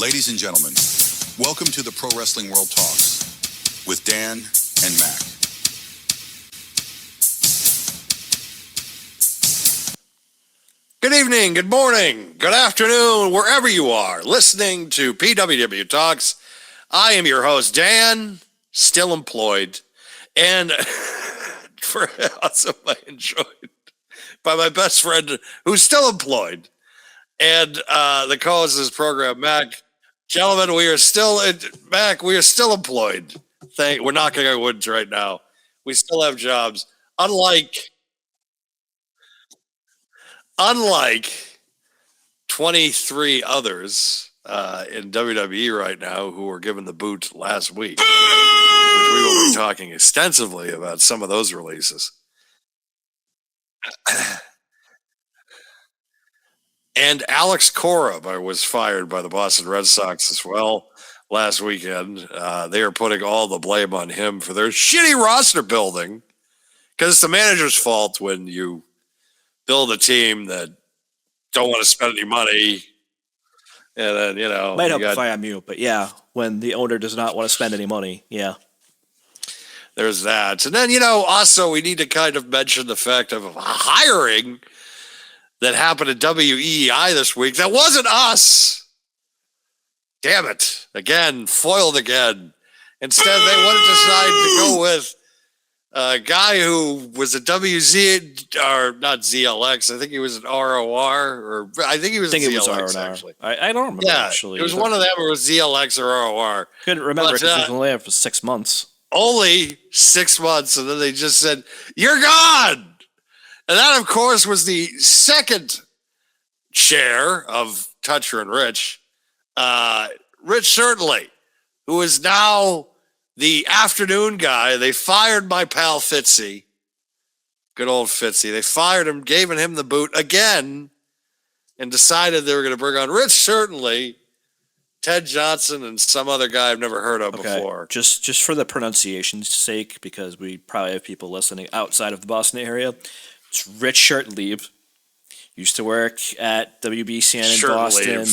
Ladies and gentlemen, welcome to the Pro Wrestling World Talks with Dan and Mac. Good evening, good morning, good afternoon, wherever you are listening to PWW Talks. I am your host, Dan, still employed, and also enjoyed by my best friend who's still employed, and the co-host of this program, Mac. Gentlemen, we are still employed. We're knocking our woods right now. We still have jobs. Unlike 23 others in WWE right now who were given the boot last week, which we will be talking extensively about some of those releases. And Alex Cora was fired by the Boston Red Sox as well last weekend. They are putting all the blame on him for their shitty roster building, because it's the manager's fault when you build a team that don't want to spend any money. And then, might help if I unmute, but yeah, when the owner does not want to spend any money, yeah. There's that. And then, also we need to kind of mention the fact of hiring that happened at WEI this week. That wasn't us. Damn it. Again, foiled again. Instead, they wanted to decide to go with a guy who was a WZ, or not ZLX. I think he was an ROR, or I think he was ZLX, actually. I don't remember, actually. It was one of them, or it was ZLX or ROR. Couldn't remember because he was only there for 6 months. Only 6 months, and then they just said, "You're gone." And that, of course, was the second chair of Toucher and Rich. Rich Certainly, who is now the afternoon guy. They fired my pal Fitzy. Good old Fitzy. They fired him, gave him the boot again, and decided they were going to bring on Rich Certainly, Ted Johnson, and some other guy I've never heard of before. Just for the pronunciation's sake, because we probably have people listening outside of the Boston area. It's Rich Shirtlieb. Used to work at WBCN in Boston.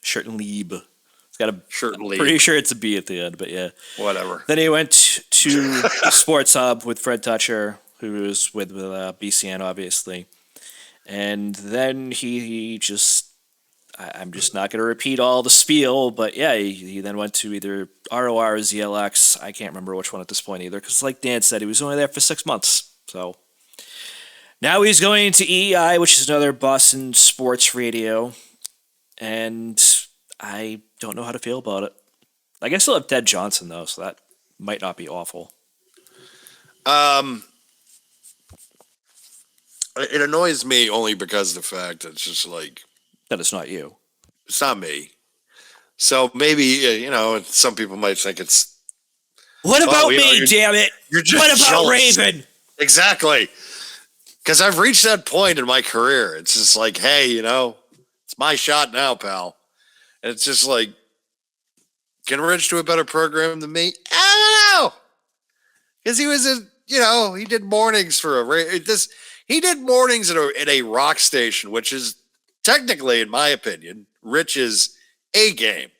Shirtlieb. It's got a Shirtlieb. Pretty sure it's a B at the end, but yeah. Whatever. Then he went to Sports Hub with Fred Toucher, who was with BCN, obviously. And then he just... I'm just not going to repeat all the spiel, but yeah, he then went to either ROR or ZLX. I can't remember which one at this point either, because like Dan said, he was only there for 6 months. So now he's going to EEI, which is another Boston sports radio, and I don't know how to feel about it. I guess I still have Ted Johnson, though, so that might not be awful. It annoys me only because of the fact that it's just like... that it's not you. It's not me. So maybe, some people might think it's... What about me, damn it? You're just what about jealous. Raven? Exactly. Because I've reached that point in my career. It's just like, hey, it's my shot now, pal. And it's just like, can Rich do a better program than me? I don't know. Because he was he did mornings for he did mornings at a rock station, which is technically, in my opinion, Rich's A game,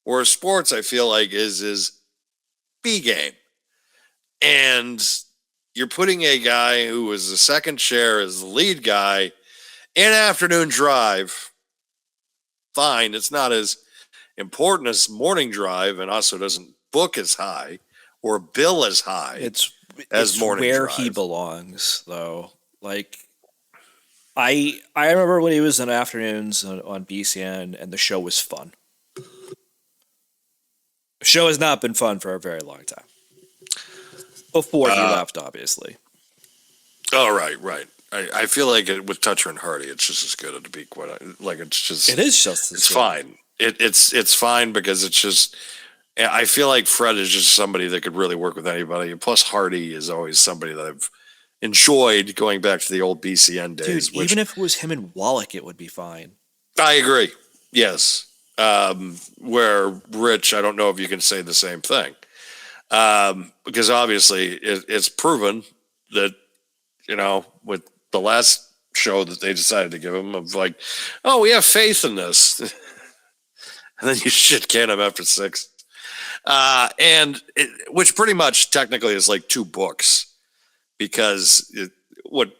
whereas sports, I feel like, is B game. And you're putting a guy who was the second chair as the lead guy in afternoon drive. Fine, it's not as important as morning drive, and also doesn't book as high or bill as high as morning where drive. He belongs, though. Like, I remember when he was in afternoons on BCN, and the show was fun. The show has not been fun for a very long time. Before he left, obviously. Oh, right. I feel like with Toucher and Hardy, it's just as good to be quite like it's just. It is just as it's good. Fine. It's fine because it's just. I feel like Fred is just somebody that could really work with anybody. And plus, Hardy is always somebody that I've enjoyed going back to the old BCN days. Dude, even if it was him and Wallach, it would be fine. I agree. Yes. Where Rich, I don't know if you can say the same thing. Because obviously it's proven that, with the last show that they decided to give him of like, oh, we have faith in this. and then you shit can them after 6. Which pretty much technically is like 2 books, because what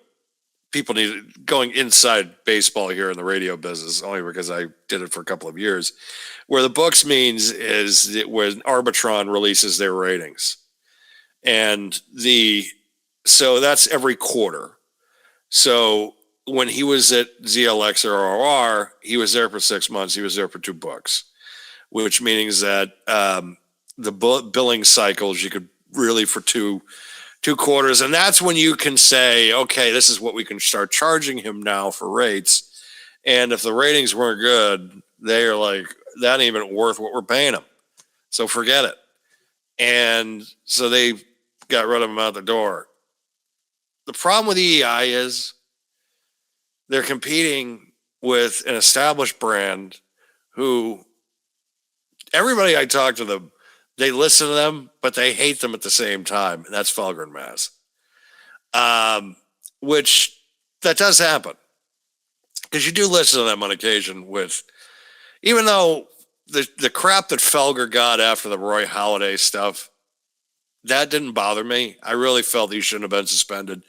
people need, going inside baseball here in the radio business, only because I did it for a couple of years, where the books means is when Arbitron releases their ratings. And so that's every quarter. So when he was at ZLX or RR, he was there for 6 months. He was there for 2 books, which means that the billing cycles, you could really for two quarters. And that's when you can say, okay, this is what we can start charging him now for rates. And if the ratings weren't good, they're like, that ain't even worth what we're paying him. So forget it. And so they got rid of him out the door. The problem with EEI is they're competing with an established brand who everybody I talk to them, they listen to them, but they hate them at the same time. And that's Felger and Maz. Which that does happen. Because you do listen to them on occasion with, even though the crap that Felger got after the Roy Halladay stuff, that didn't bother me. I really felt he shouldn't have been suspended,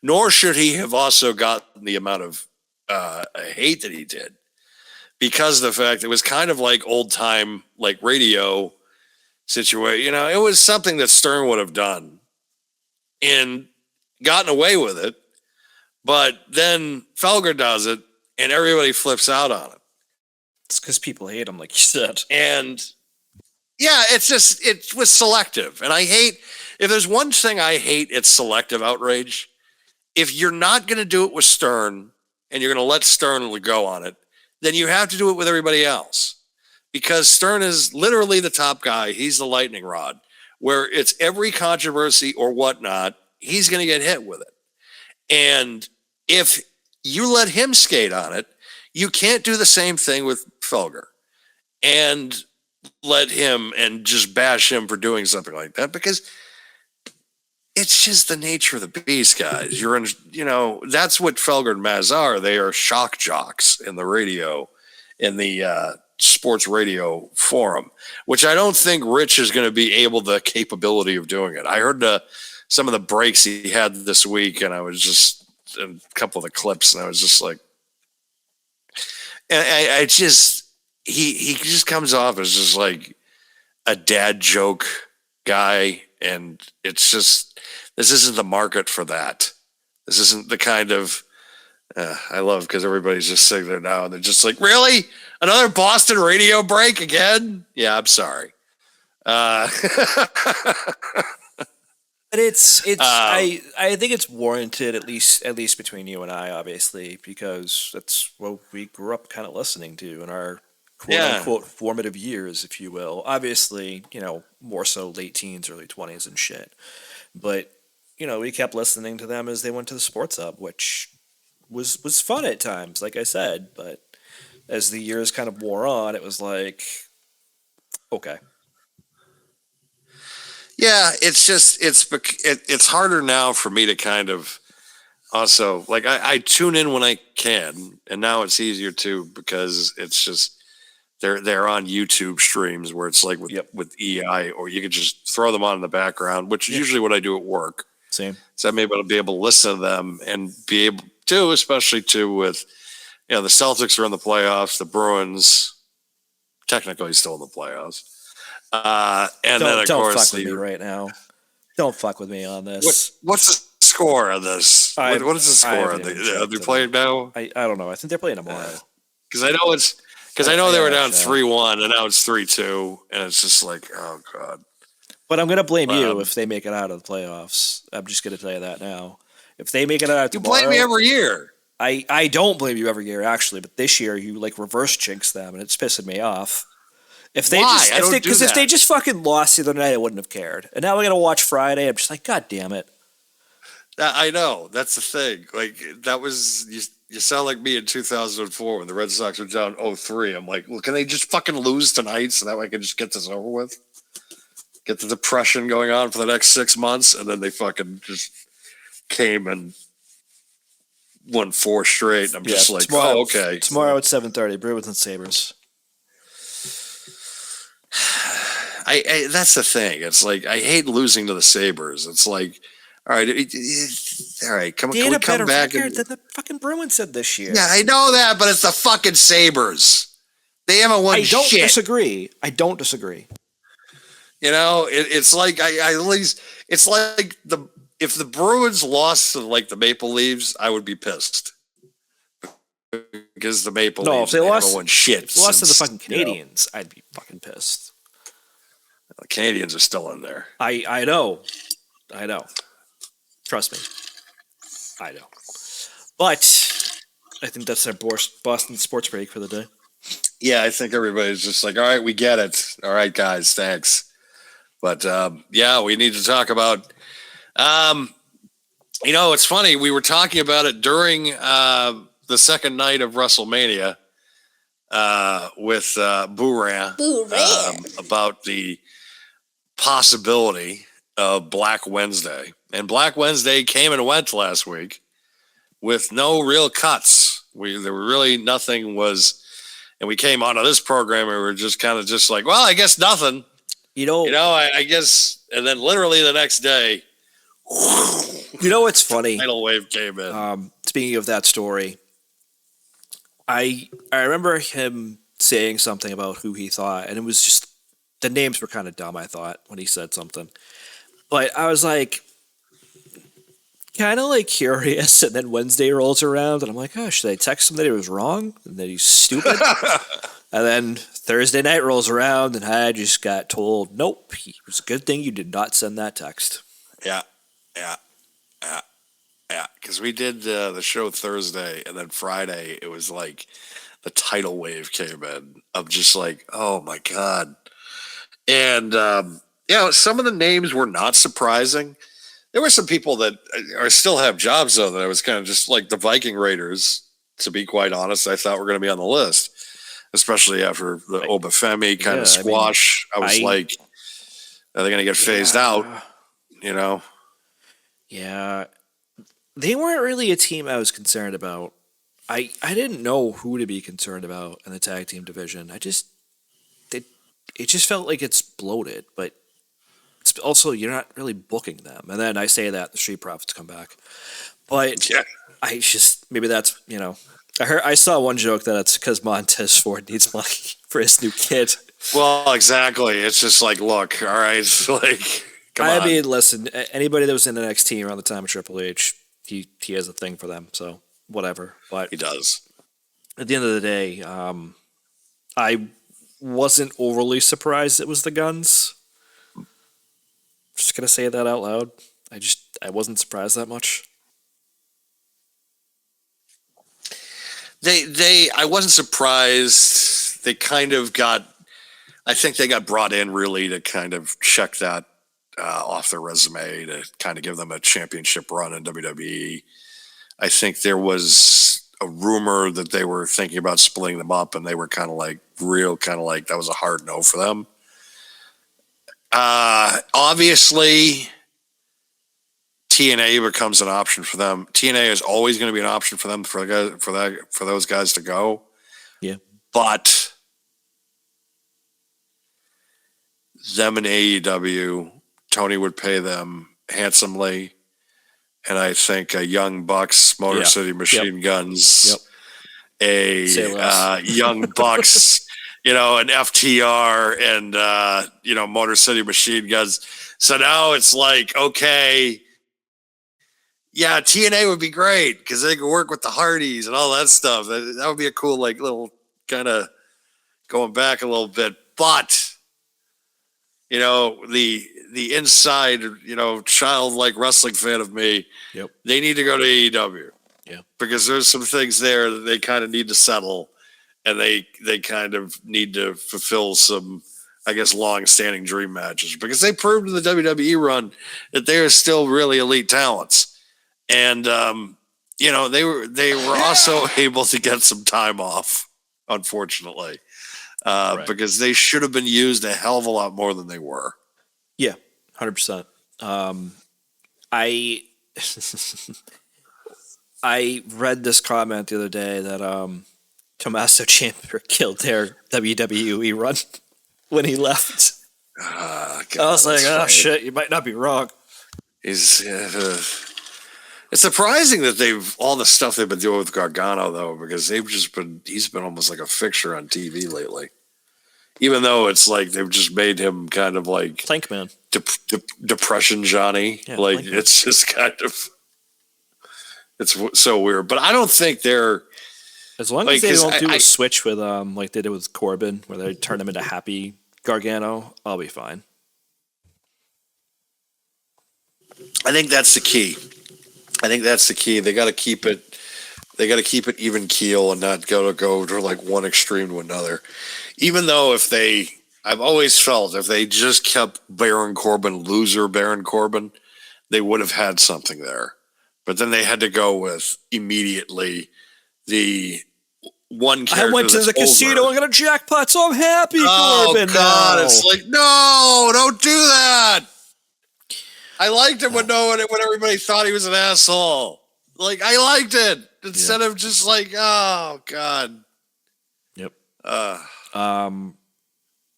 nor should he have also gotten the amount of hate that he did, because of the fact it was kind of like old time, like radio situation. You know, it was something that Stern would have done and gotten away with it, but then Felger does it and everybody flips out on it. It's because people hate him, like you said. And yeah, it was selective. And I hate, if there's one thing I hate, it's selective outrage. If you're not going to do it with Stern and you're going to let Stern go on it, then you have to do it with everybody else. Because Stern is literally the top guy. He's the lightning rod. Where it's every controversy or whatnot, he's going to get hit with it. And if you let him skate on it, you can't do the same thing with Felger and let him and just bash him for doing something like that, because it's just the nature of the beast, guys. You're in, that's what Felger and Maz are. They are shock jocks in the radio, in the sports radio forum, which I don't think Rich is going to be able the capability of doing it. I heard some of the breaks he had this week, and I was just a couple of the clips, and I was just like, and I just, he just comes off as just like a dad joke guy, and it's just, this isn't the market for that. This isn't the kind of, I love, because everybody's just sitting there now and they're just like, really? Another Boston radio break again? Yeah, I'm sorry. But it's I think it's warranted, at least between you and I, obviously, because that's what we grew up kind of listening to in our quote unquote formative years, if you will. Obviously, more so late teens, early 20s and shit. But, we kept listening to them as they went to the Sports Hub, which was fun at times, like I said. But as the years kind of wore on, it was like, okay. Yeah, it's just, it's harder now for me to kind of also, like, I tune in when I can, and now it's easier too, because it's just, they're on YouTube streams where it's like with EI, or you could just throw them on in the background, which is usually what I do at work. Same. So I'm able to be able to listen to them and be able to, especially too with, the Celtics are in the playoffs, the Bruins technically still in the playoffs. And then of don't course, fuck with me right now. Don't fuck with me on this. What's the score on this? What is the score? Are they playing now? I don't know. I think they're playing tomorrow. Because I know they were down 3-1 and now it's 3-2, and it's just like, oh god. But I'm gonna blame you if they make it out of the playoffs. I'm just gonna tell you that now. If they make it out tomorrow, you blame me every year. I don't blame you every year, actually, but this year you like reverse jinx them, and it's pissing me off. If they if they just fucking lost the other night, I wouldn't have cared. And now we're gonna watch Friday. I'm just like, god damn it. I know, that's the thing. Like, that was, you sound like me in 2004 when the Red Sox were down 0-3. I'm like, well, can they just fucking lose tonight so that way I can just get this over with? Get the depression going on for the next 6 months, and then they fucking just came and won 4 straight. And I'm just like, tomorrow, okay. Tomorrow at 7:30, Bruins and Sabres. That's the thing. It's like I hate losing to the Sabres. It's like, all right, all right, They can had we a come better back? record than the fucking Bruins did this year. Yeah, I know that, but it's the fucking Sabres. They haven't won I don't shit. disagree. I don't disagree. You know, it's like I at least it's like if the Bruins lost to like the Maple Leafs, I would be pissed because the Maple No, Leafs if they haven't lost, won shit. if they lost to the since, fucking Canadians, I'd be fucking pissed. the Canadians are still in there. I know. Trust me. I know. But I think that's our Boston sports break for the day. Yeah, I think everybody's just like, all right, we get it. All right, guys, thanks. But yeah, we need to talk about. It's funny. We were talking about it during the second night of WrestleMania with Booran about the possibility of Black Wednesday. And Black Wednesday came and went last week with no real cuts. There were really nothing was, and we came onto this program and we were just kind of just like, well, I guess nothing. I guess, and then literally the next day, What's funny? tidal wave came in. Speaking of that story, I remember him saying something about who he thought, and it was just the names were kind of dumb. I thought when he said something, but I was like, kind of like curious. And then Wednesday rolls around, and I'm like, oh, should I text him that he was wrong and that he's stupid? And then Thursday night rolls around, and I just got told, nope, it was a good thing you did not send that text. Yeah. Because we did the show Thursday, and then Friday it was like the tidal wave came in of just like, oh my god. And some of the names were not surprising. There were some people that still have jobs though that I was kind of just like the Viking Raiders. To be quite honest, I thought were going to be on the list, especially after the Obafemi kind of squash. I was like, are they going to get phased out? Yeah, they weren't really a team I was concerned about. I didn't know who to be concerned about in the tag team division. It just felt like it's bloated, but it's also you're not really booking them. And then I say that the Street Profits come back, but Yeah. I just maybe that's I saw one joke that it's because Montez Ford needs money for his new kid. Well, exactly. It's just like, look, all right, like, come on. I mean, listen, anybody that was in NXT around the time of Triple H, he has a thing for them, so whatever. But He does. at the end of the day, I wasn't overly surprised it was the Guns. Just gonna say that out loud. I wasn't surprised that much. I wasn't surprised. They kind of I think they got brought in really to kind of check that off their resume to kind of give them a championship run in WWE. I think there was a rumor that they were thinking about splitting them up, and they were kind of like that was a hard no for them. Obviously, TNA becomes an option for them. TNA is always going to be an option for them for those guys to go. Yeah, but them in AEW, Tony would pay them handsomely, and I think a Young Bucks, Motor City Machine Guns, Young Bucks, an FTR, and Motor City Machine Guns. So now it's like, okay, yeah, TNA would be great because they could work with the Hardys and all that stuff. That would be a cool, like, little kind of going back a little bit. But the inside, childlike wrestling fan of me, they need to go to AEW. Yeah. Because there's some things there that they kind of need to settle, and they kind of need to fulfill some, I guess, long-standing dream matches, because they proved in the WWE run that they are still really elite talents. And they were also able to get some time off, unfortunately. Because they should have been used a hell of a lot more than they were. Yeah, 100%. I I read this comment the other day that Tommaso Ciampa killed their WWE run. when he left. God, I was like, that's oh funny. shit, you might not be wrong. He's. It's surprising that all the stuff they've been doing with Gargano though, because he's been almost like a fixture on TV lately. Even though it's like they've just made him kind of like Plankman. Depression Johnny. Yeah, like Plankman. it's just kind of. It's so weird, but I don't think they're. As long Like, as they 'cause don't do I- a switch with like they did with Corbin, where they turn him into Happy Gargano, I'll be fine. I think that's the key. They got to keep it. They got to keep it even keel and not go to like one extreme to another. Even though I've always felt if they just kept Baron Corbin, loser Baron Corbin, they would have had something there. But then they had to go with immediately the one character. I went to the casino and got a jackpot, so I'm happy. Corbin God, now. it's like, no, don't do that. I liked it when everybody thought he was an asshole. Like, I liked it instead of just like, oh God. Yep.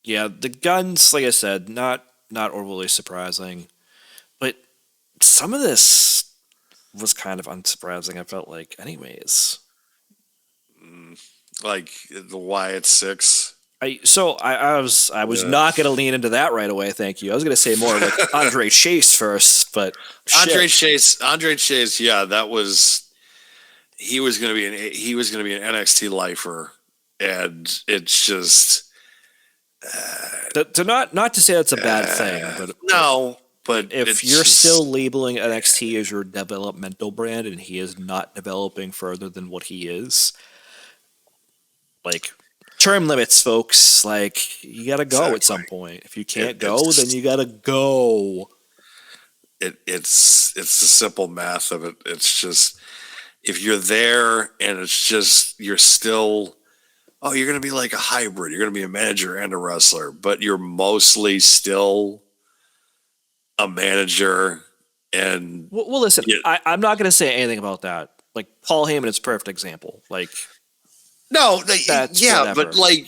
Yeah, the guns, like I said, not overly surprising, but some of this was kind of unsurprising. I felt like, anyways. Like the Wyatt Six. I was not going to lean into that right away. Thank you. I was going to say more like Andre Chase first, but Andre Chase. Yeah, he was going to be an NXT lifer, and it's just not to say that's a bad thing, but no. But if you're still labeling NXT as your developmental brand, and he is not developing further than what he is, like. Term limits, folks. Like, you got to go at some point. If you can't go, then you got to go. It's the simple math of it. It's just, if you're there and it's just, you're still, you're going to be like a hybrid. You're going to be a manager and a wrestler, but you're mostly still a manager. And well listen, I'm not going to say anything about that. Like, Paul Heyman is a perfect example. Like, no, whatever. but like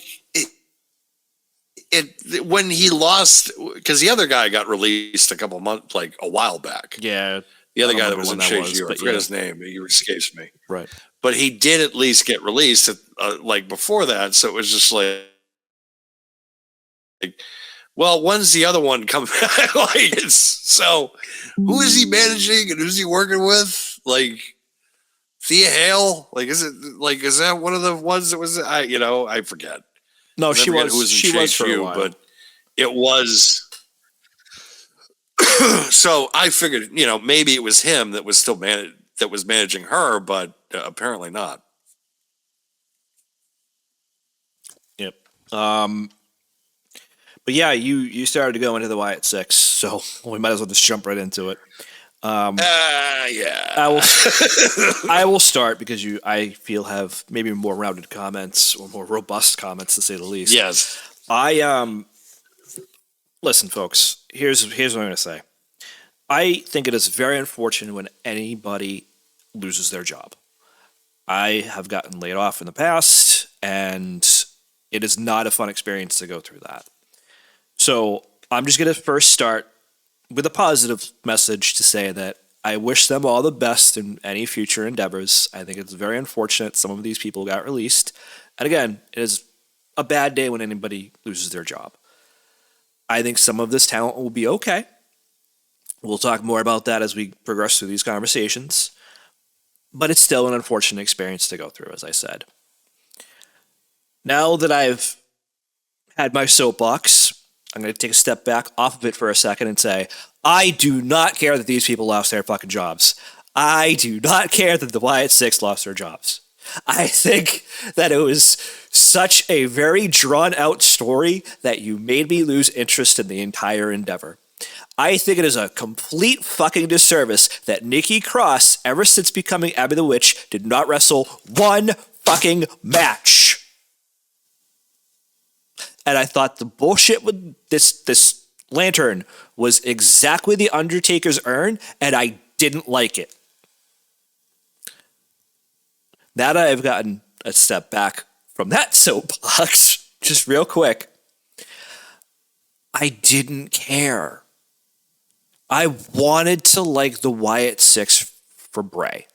it when he lost, because the other guy got released a while back. Yeah, the other guy that was in Chase U, I forget his name. He escapes me. Right, but he did at least get released like before that. So it was just like, well, when's the other one come back? Like, so who is he managing and who's he working with? Like. Thea Hale, is that one of the ones that was I forget. No, she was. Who was in she was for a while. but it was. So I figured, maybe it was him that was still managing her, but apparently not. Yep. But yeah, you started to go into the Wyatt Six, so we might as well just jump right into it. Yeah. I will start because I feel have maybe more rounded comments or more robust comments to say the least. Yes. Listen, folks. Here's what I'm going to say. I think it is very unfortunate when anybody loses their job. I have gotten laid off in the past, and it is not a fun experience to go through that. So I'm just going to first start with a positive message to say that I wish them all the best in any future endeavors. I think it's very unfortunate some of these people got released. And again, it is a bad day when anybody loses their job. I think some of this talent will be okay. We'll talk more about that as we progress through these conversations. But it's still an unfortunate experience to go through, as I said. Now that I've had my soapbox, I'm going to take a step back off of it for a second and say, I do not care that these people lost their fucking jobs. I do not care that the Wyatt Six lost their jobs. I think that it was such a very drawn-out story that you made me lose interest in the entire endeavor. I think it is a complete fucking disservice that Nikki Cross, ever since becoming Abby the Witch, did not wrestle one fucking match. And I thought the bullshit with this lantern was exactly the Undertaker's urn, and I didn't like it. Now that I've gotten a step back from that soapbox, just real quick, I didn't care. I wanted to like the Wyatt Six for Bray,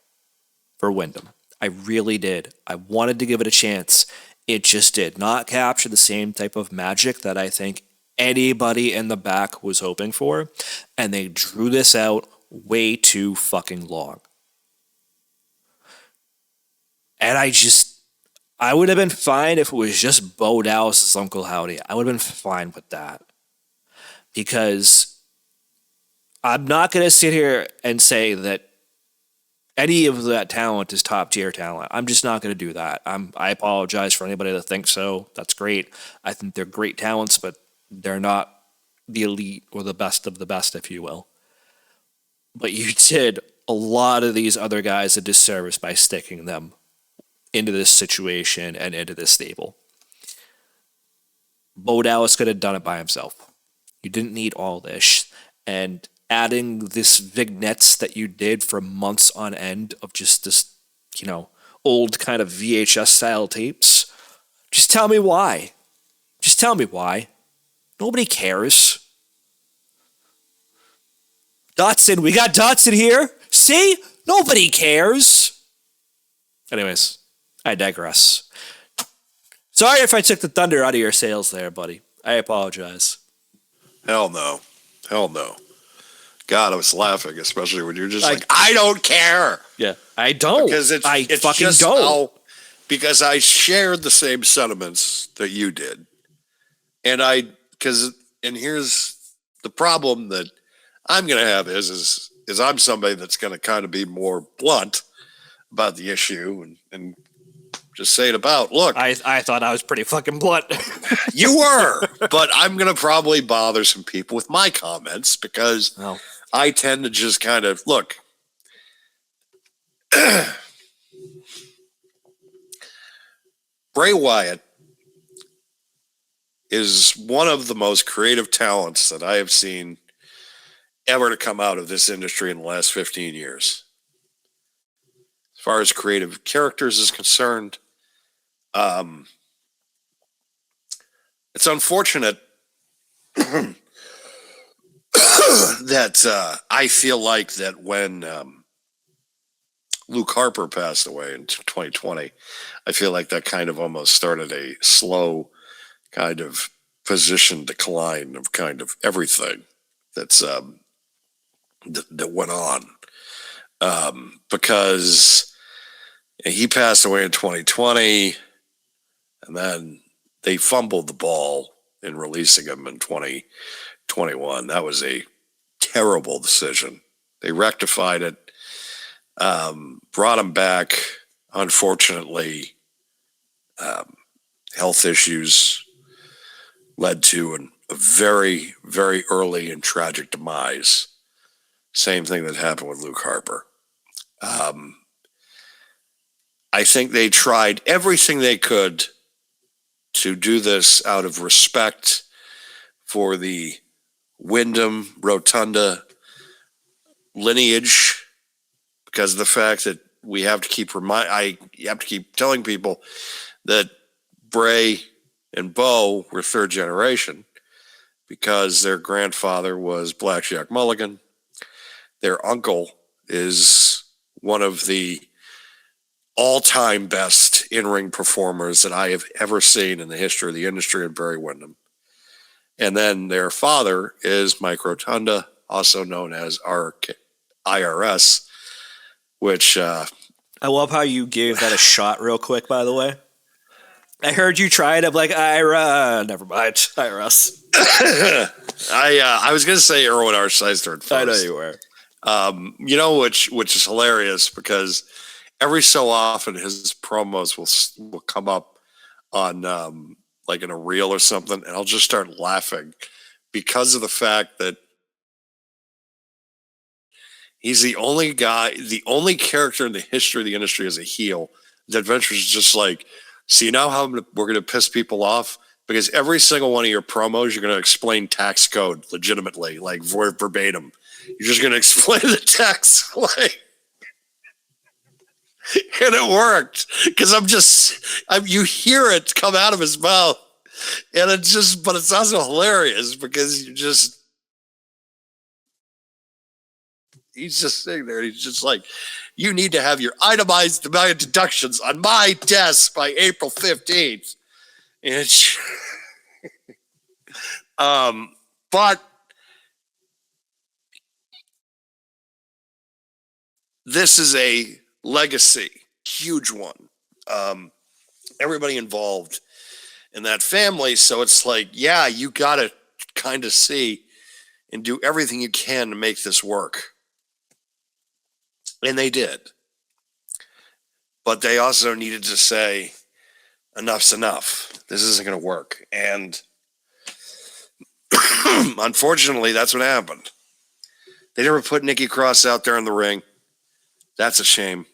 for Wyndham. I really did. I wanted to give it a chance. It just did not capture the same type of magic that I think anybody in the back was hoping for. And they drew this out way too fucking long. And I would have been fine if it was just Bo Dallas's Uncle Howdy. I would have been fine with that. Because I'm not going to sit here and say that any of that talent is top tier talent. I'm just not going to do that. I apologize for anybody that thinks so. That's great. I think they're great talents, but they're not the elite or the best of the best, if you will. But you did a lot of these other guys a disservice by sticking them into this situation and into this stable. Bo Dallas could have done it by himself. You didn't need all this. And adding this vignettes that you did for months on end of just this, old kind of VHS style tapes. Just tell me why. Just tell me why. Nobody cares. Dotson, we got Dotson here. See? Nobody cares. Anyways, I digress. Sorry if I took the thunder out of your sails there, buddy. I apologize. Hell no. God, I was laughing, especially when you're just like, I don't care. Yeah, I don't. Because I fucking just don't. Because I shared the same sentiments that you did. And here's the problem that I'm going to have is I'm somebody that's going to kind of be more blunt about the issue and just say it about, look. I thought I was pretty fucking blunt. You were, but I'm going to probably bother some people with my comments because I tend to just kind of, look. Bray Wyatt is one of the most creative talents that I have seen ever to come out of this industry in the last 15 years. As far as creative characters is concerned, it's unfortunate that I feel like that when Luke Harper passed away in 2020, I feel like that kind of almost started a slow kind of position decline of kind of everything that's that went on, because he passed away in 2020, and then they fumbled the ball in releasing him in 2021. That was a terrible decision. They rectified it, brought him back. Unfortunately, health issues led to a very, very early and tragic demise. Same thing that happened with Luke Harper. I think they tried everything they could to do this out of respect for the Wyndham Rotunda lineage, because of the fact that we have to keep telling people that Bray and Bo were third generation because their grandfather was Blackjack Mulligan. Their uncle is one of the all-time best in-ring performers that I have ever seen in the history of the industry in Barry Windham. And then their father is Mike Rotunda, also known as IRS, which... I love how you gave that a shot real quick, by the way. I heard you try it. I'm like, never mind. IRS. I was going to say Erwin R. Seister first. I know you were. Which is hilarious because every so often his promos will come up on like in a reel or something, and I'll just start laughing because of the fact that he's the only character in the history of the industry as a heel that ventures just like, see now how we're going to piss people off? Because every single one of your promos, you're going to explain tax code legitimately, like verbatim. You're just going to explain the text, like, and it worked because you hear it come out of his mouth, And but it's also hilarious because he's just sitting there. He's just like, you need to have your itemized deductions on my desk by April 15th. And but this is a legacy, huge one. Everybody involved in that family. So it's like, yeah, you got to kind of see and do everything you can to make this work. And they did. But they also needed to say, enough's enough. This isn't going to work. And unfortunately, that's what happened. They never put Nikki Cross out there in the ring. That's a shame.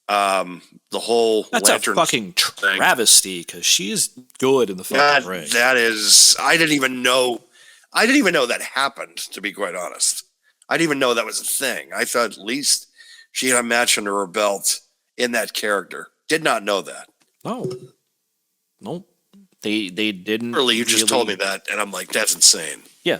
The whole That's lantern a fucking travesty because she's good in the fucking ring. That is, I didn't even know that happened, to be quite honest. I didn't even know that was a thing. I thought at least she had a match under her belt in that character. Did not know that. No. Nope. They didn't. Really, you just told me that, and I'm like, that's insane. Yeah,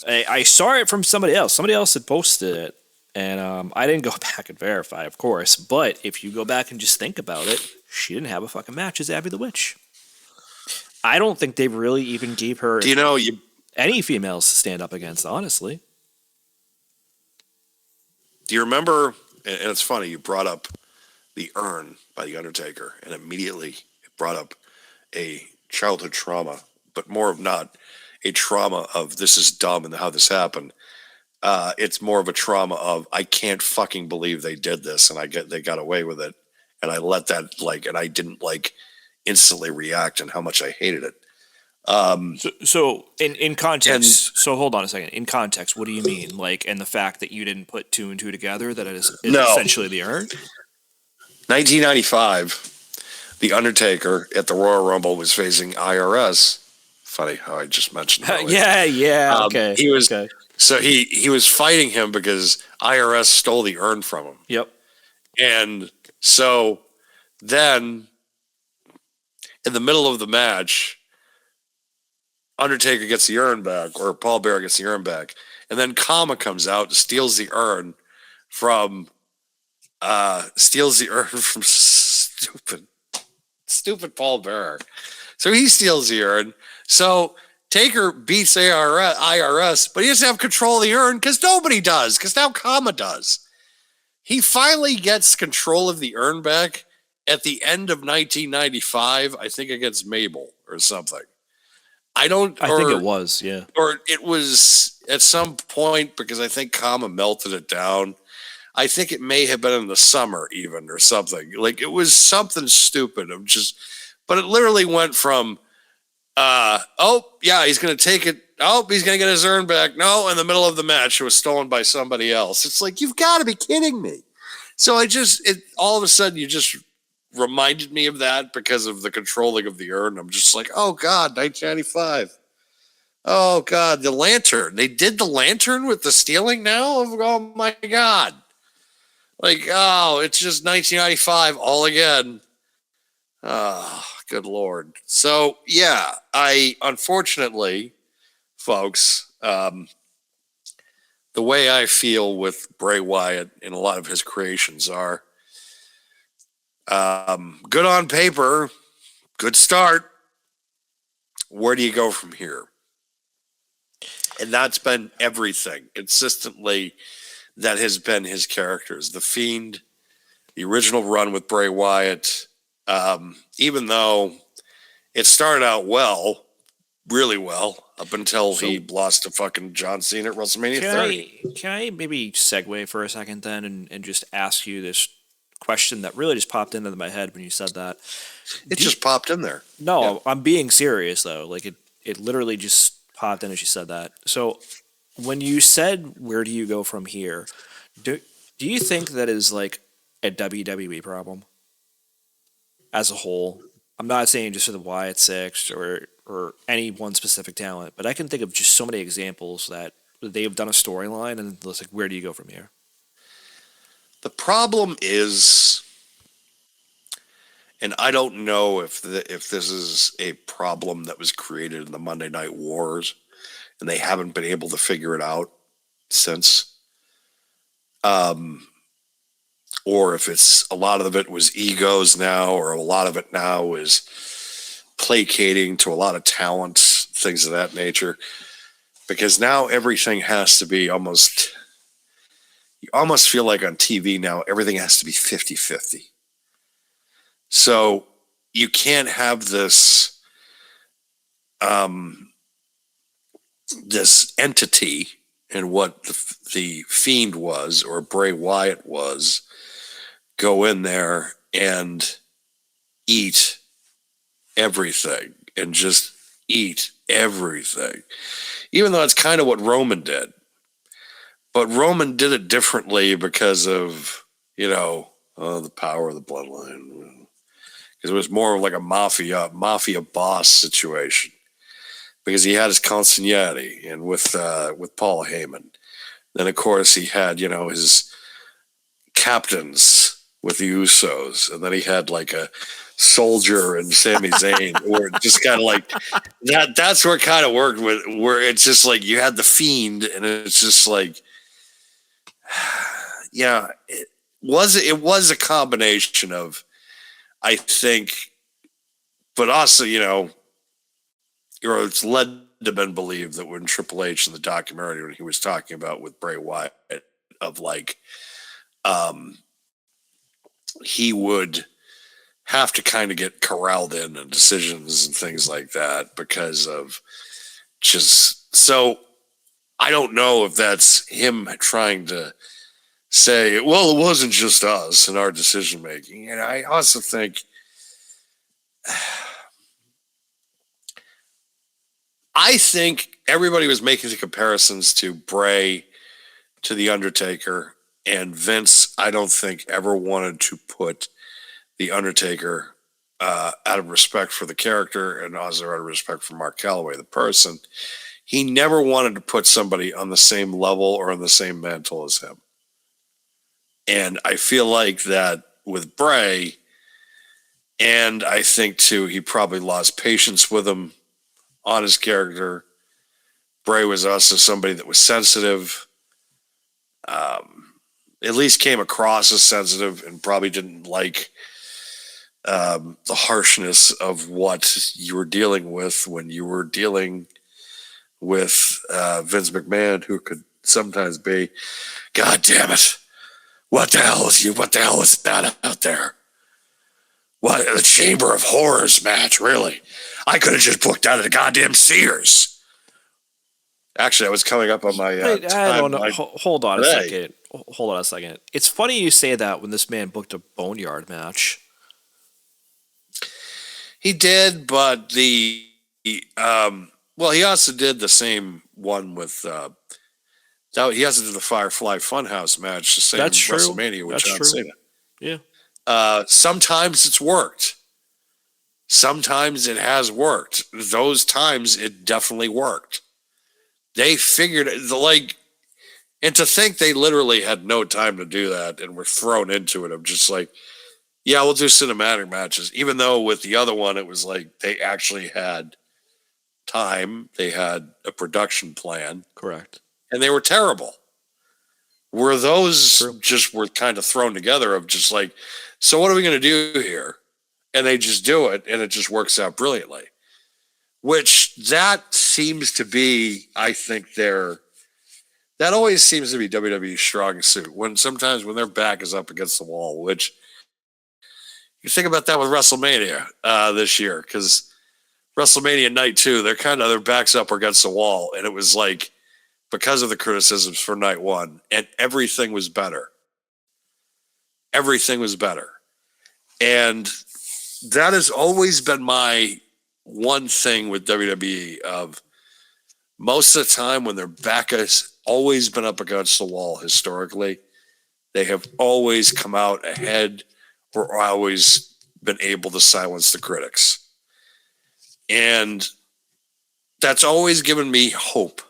I saw it from somebody else. Somebody else had posted it, and I didn't go back and verify, of course. But if you go back and just think about it, she didn't have a fucking match as Abby the Witch. I don't think they really even gave her any females to stand up against, honestly. Do you remember, and it's funny, you brought up the urn by The Undertaker, and immediately it brought up a childhood trauma, but more of not a trauma of this is dumb and how this happened. It's more of a trauma of I can't fucking believe they did this and they got away with it, and I let that and I didn't instantly react and how much I hated it. So in context, so hold on a second. In context, what do you mean? And the fact that you didn't put two and two together, that it is essentially the urn? 1995, The Undertaker at the Royal Rumble was facing IRS. Funny how I just mentioned that. Yeah. Okay. He was so he was fighting him because IRS stole the urn from him. Yep. And so then in the middle of the match, Undertaker gets the urn back, or Paul Bearer gets the urn back, and then Kama comes out and steals the urn from stupid Paul Bearer. So he steals the urn. So Taker beats IRS, but he doesn't have control of the urn because nobody does, because now Kama does. He finally gets control of the urn back at the end of 1995, I think against Mabel or something. I think it was, yeah. Or it was at some point because I think Kama melted it down. I think it may have been in the summer even or something. It was something stupid. But it literally went from, he's going to take it. Oh, he's going to get his urn back. No, in the middle of the match, it was stolen by somebody else. It's like, you've got to be kidding me. So all of a sudden, you just reminded me of that because of the controlling of the urn. I'm just like, oh God, 1995. Oh God, the lantern. They did the lantern with the stealing now? Oh my God. It's just 1995 all again. Oh, good Lord. So yeah, unfortunately, folks, the way I feel with Bray Wyatt in a lot of his creations are, good on paper, good start. Where do you go from here? And that's been everything consistently. That has been his characters. The Fiend, the original run with Bray Wyatt, even though it started out well, really well, up until he lost to fucking John Cena at WrestleMania 30. Can I maybe segue for a second then and just ask you this question that really just popped into my head when you said that? It just popped in there. No, yeah. I'm being serious, though. It literally just popped in as you said that. So when you said, where do you go from here, do you think that is a WWE problem as a whole? I'm not saying just for the Wyatt Six or any one specific talent, but I can think of just so many examples that they've done a storyline and it's like, where do you go from here? The problem is, And I don't know if this is a problem that was created in the Monday Night Wars, and they haven't been able to figure it out since, or if it's a lot of it was egos now, or a lot of it now is placating to a lot of talent, things of that nature. Because now everything has to be almost, you almost feel like on TV now, everything has to be 50-50. So you can't have this this entity and what the Fiend was, or Bray Wyatt was, go in there and eat everything and just eat everything. Even though it's kind of what Roman did. But Roman did it differently because of, the power of the bloodline. Because it was more of like a mafia boss situation. Because he had his consigliere and with Paul Heyman. Then, of course, he had, his captains with the Usos. And then he had like a Soldier and Sami Zayn, or just kind of like that. That's where it kind of worked with, where it's just like you had the Fiend, and it's just like, yeah, it was a combination of, I think, but also, or it's led to been believed that when Triple H in the documentary, when he was talking about with Bray Wyatt, of like, he would have to kind of get corralled in on decisions and things like that because of just, so I don't know if that's him trying to say, well, it wasn't just us and our decision making. And I also think, everybody was making the comparisons to Bray to The Undertaker, and Vince, I don't think, ever wanted to put The Undertaker, out of respect for the character and also out of respect for Mark Calloway, the person. He never wanted to put somebody on the same level or on the same mantle as him. And I feel like that with Bray, and I think too, he probably lost patience with him on his character. Bray was also somebody that was sensitive, at least came across as sensitive, and probably didn't like the harshness of what you were dealing with when you were dealing with Vince McMahon, who could sometimes be, God damn it, what the hell is that out there? What, the Chamber of Horrors match, really? I could have just booked out of the goddamn Sears. Actually, I was coming up on my Wait, I don't know. Hold on today. a second. Hold on a second. It's funny you say that when this man booked a Boneyard match. He did, but he also did the same one with he also did the Firefly Funhouse match, the same That's true. WrestleMania with John Cena. Yeah. Sometimes it's worked. Sometimes it has worked. Those times it definitely worked. They figured it, and to think they literally had no time to do that and were thrown into it. I'm just like, yeah, we'll do cinematic matches. Even though with the other one, it was like they actually had time. They had a production plan. Correct. And they were terrible. Were those True. just were kind of thrown together of just like, so what are we going to do here? And they just do it, and it just works out brilliantly. Which that seems to be, I think, that always seems to be WWE's strong suit. Sometimes when their back is up against the wall, which you think about that with WrestleMania this year, because WrestleMania night 2, their backs up against the wall, and it was like, because of the criticisms for night 1, and everything was better. Everything was better. And that has always been my one thing with WWE, of most of the time when their back has always been up against the wall historically, they have always come out ahead or always been able to silence the critics. And that's always given me hope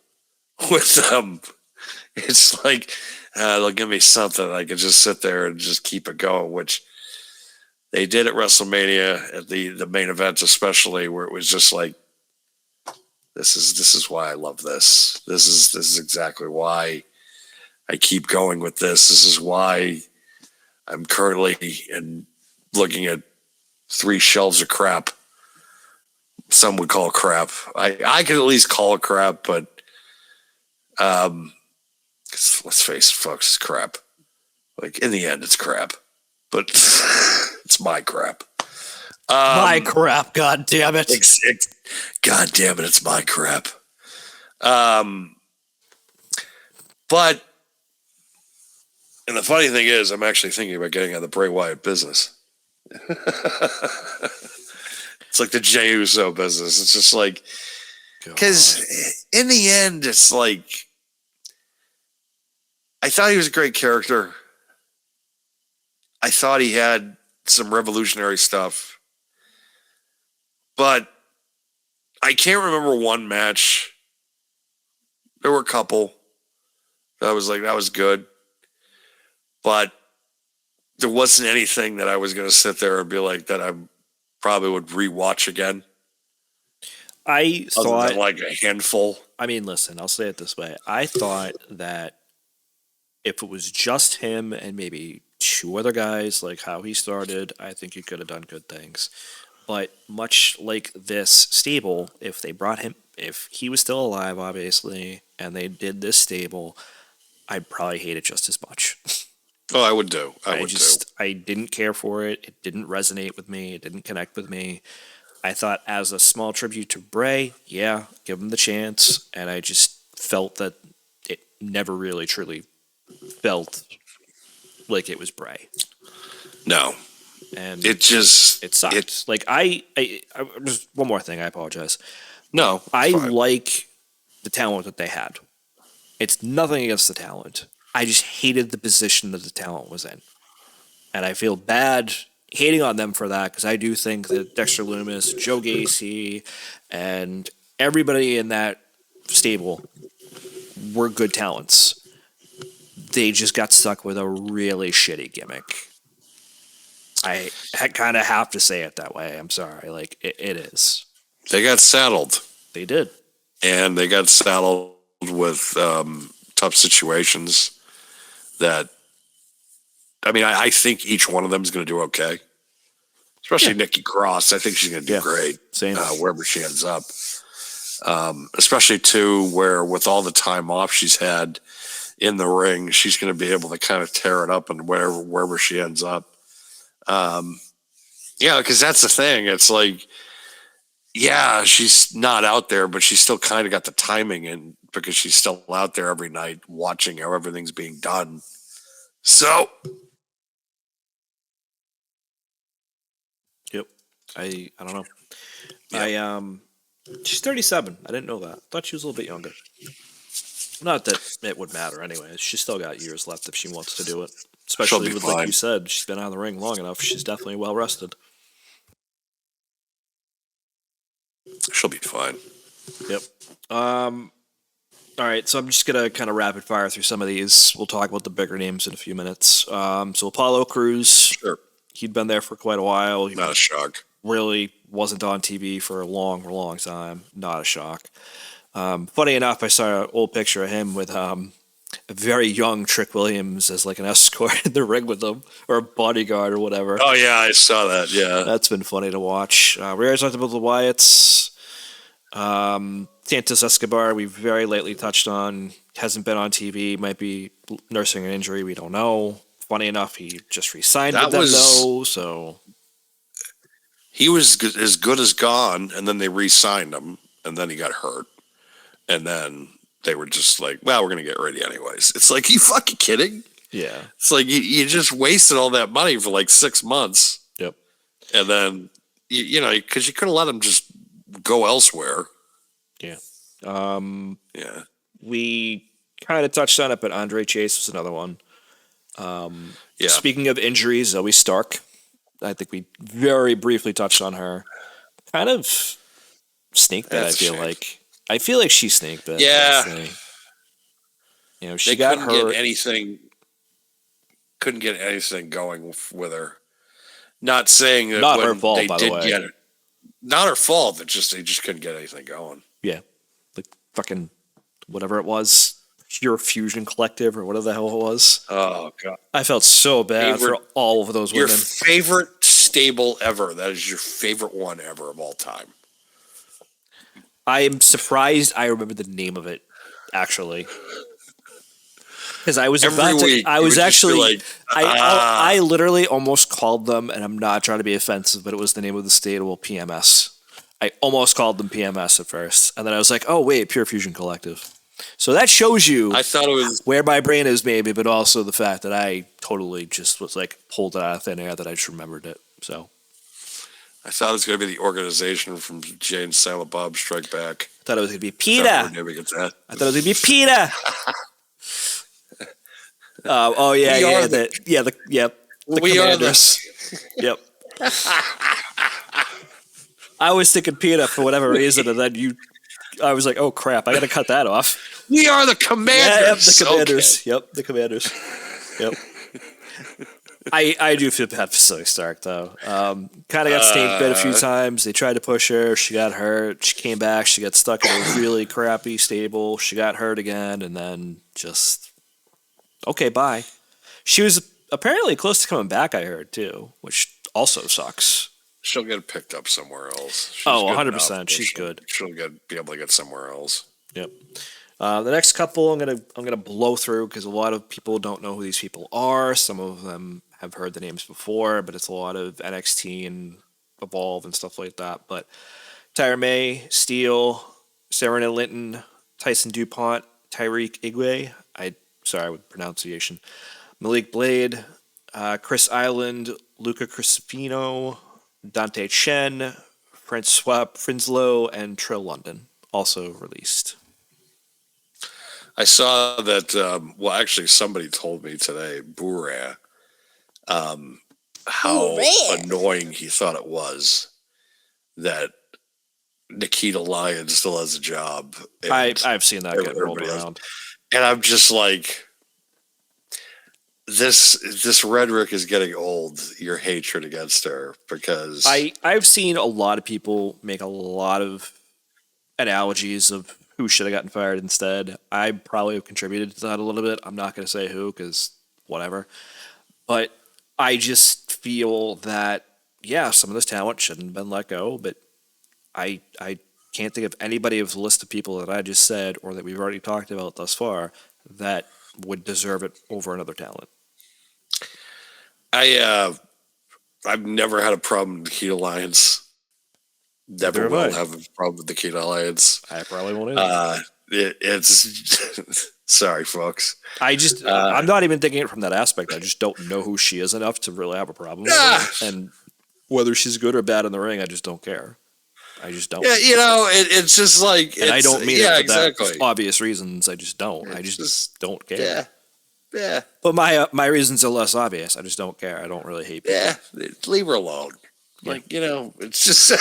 with them. It's like, they'll give me something. I can just sit there and just keep it going, which they did at WrestleMania at the main event, especially where it was just like, this is why I love this. This is exactly why I keep going with this. This is why I'm currently looking at 3 shelves of crap. Some would call crap. I can at least call it crap, but let's face it, folks, it's crap. Like, in the end, it's crap. But it's my crap. My crap, god damn it. God damn it, it's my crap. But, and the funny thing is, I'm actually thinking about getting out of the Bray Wyatt business. It's like the Jey Uso business. It's just like, because in the end, it's like, I thought he was a great character. I thought he had some revolutionary stuff. But I can't remember one match. There were a couple that was like, that was good. But there wasn't anything that I was going to sit there and be like, that I probably would rewatch again. I thought, like a handful. I mean, listen, I'll say it this way. I thought that if it was just him and maybe 2 other guys, like how he started, I think he could have done good things. But much like this stable, if they brought him, if he was still alive, obviously, and they did this stable, I'd probably hate it just as much. Oh, I would do. I didn't care for it. It didn't resonate with me. It didn't connect with me. I thought as a small tribute to Bray, yeah, give him the chance. And I just felt that it never really truly felt like it was Bray. No. And it sucked. Like I just one more thing, I apologize. No. I like the talent that they had. It's nothing against the talent. I just hated the position that the talent was in. And I feel bad hating on them for that, because I do think that Dexter Lumis, Joe Gacy, and everybody in that stable were good talents. They just got stuck with a really shitty gimmick. I kind of have to say it that way. I'm sorry. Like, it is. They got saddled. They did. And they got saddled with tough situations that, I mean, I think each one of them is going to do okay. Especially Nikki Cross. I think she's going to do great. Same. Wherever she ends up. Especially, too, where with all the time off she's had in the ring, she's going to be able to kind of tear it up and wherever she ends up. Yeah, because that's the thing. It's like, yeah, she's not out there, but she's still kind of got the timing in, because she's still out there every night watching how everything's being done. So, yep. I don't know. Yeah. She's 37. I didn't know that. I thought she was a little bit younger. Not that it would matter anyway. She's still got years left if she wants to do it. Especially with, like you said, she's been out of the ring long enough. She's definitely well rested. She'll be fine. Yep. All right, so I'm just going to kind of rapid fire through some of these. We'll talk about the bigger names in a few minutes. So Apollo Crews. Sure. He'd been there for quite a while. Not a shock. Really wasn't on TV for a long time. Not a shock. Funny enough, I saw an old picture of him with a very young Trick Williams as like an escort in the ring with him, or a bodyguard or whatever. Oh, yeah, I saw that, yeah. That's been funny to watch. We already talked about the Wyatts. Santos Escobar, we very lately touched on. Hasn't been on TV. Might be nursing an injury. We don't know. Funny enough, he just re-signed with them, though, so... He was as good as gone, and then they re-signed him, and then he got hurt. And then they were just like, well, we're going to get ready anyways. It's like, you fucking kidding? Yeah. It's like, you just wasted all that money for like 6 months. Yep. And then, you know, because you could have let him just go elsewhere. Yeah. Yeah. We kind of touched on it, but Andre Chase was another one. Yeah. Speaking of injuries, Zoe Stark. I think we very briefly touched on her. Kind of snake bit, I feel like she snake bit. Yeah. Honestly. You know, she got hurt. Couldn't get anything going with her. Not saying that Not when her fault, they by the did way. get it. Not her fault. It's just they just couldn't get anything going. Yeah, like fucking whatever it was, Pure Fusion Collective or whatever the hell it was. Oh god. I felt so bad for all of those Your women. favorite stable ever. That is your favorite one ever of all time. I am surprised I remember the name of it, actually. Because I was Every about to, week, I you was would just be actually, like, I literally almost called them, and I'm not trying to be offensive, but it was the name of the stable, PMS. I almost called them PMS at first, and then I was like, oh wait, Pure Fusion Collective. So that shows you I thought it was where my brain is, maybe, but also the fact that I totally just was like pulled it out of thin air that I just remembered it. So I thought it was going to be the organization from Jay and Silent Bob Strike Back. I thought it was gonna be I PETA. thought we were naming it that. I thought it was gonna be PETA. Oh yeah, We yeah, are the we Commanders. are this. Yep. I was thinking PETA for whatever reason, and then I was like, oh crap, I got to cut that off. We are the Commanders. Yeah, yep, the Commanders. Okay. Yep, the Commanders. Yep. I do feel bad for Zoe Stark though. Kind of got snake bit a few times. They tried to push her. She got hurt. She came back. She got stuck in a really crappy stable. She got hurt again, and then just okay, bye. She was apparently close to coming back. I heard too, which also sucks. She'll get picked up somewhere else. She's Oh, good 100%. enough, She's good. She'll be able to get somewhere else. Yep. The next couple I'm gonna blow through because a lot of people don't know who these people are. Some of them have heard the names before, but it's a lot of NXT and Evolve and stuff like that. But Tyra May, Steele, Serena Linton, Tyson DuPont, Tyreek Igwe. Sorry with pronunciation. Malik Blade, Chris Island, Luca Crisfino, Dante Chen, Francois Frinslow, and Trill London also released. I saw that. Well, actually, somebody told me today, Bourré, how annoying he thought it was that Nikita Lyons still has a job. I've seen that get rolled around, and I'm just like, this rhetoric is getting old. Your hatred against her because I've seen a lot of people make a lot of analogies of who should have gotten fired instead. I probably have contributed to that a little bit. I'm not going to say who because whatever. But I just feel that, yeah, some of this talent shouldn't have been let go. But I can't think of anybody of the list of people that I just said or that we've already talked about thus far that would deserve it over another talent. I've never had a problem with Nikita Lyons. Never will have a problem with Nikita Lyons. I probably won't either. It's sorry, folks. I'm not even thinking it from that aspect. I just don't know who she is enough to really have a problem with her. And whether she's good or bad in the ring, I just don't care. I just don't. Yeah, it's just like, and I don't mean it for exactly. that obvious reasons. I just don't. I just don't care. Yeah. But my reasons are less obvious. I just don't care. I don't really hate people. Yeah, leave her alone. Yeah. Like, it's just You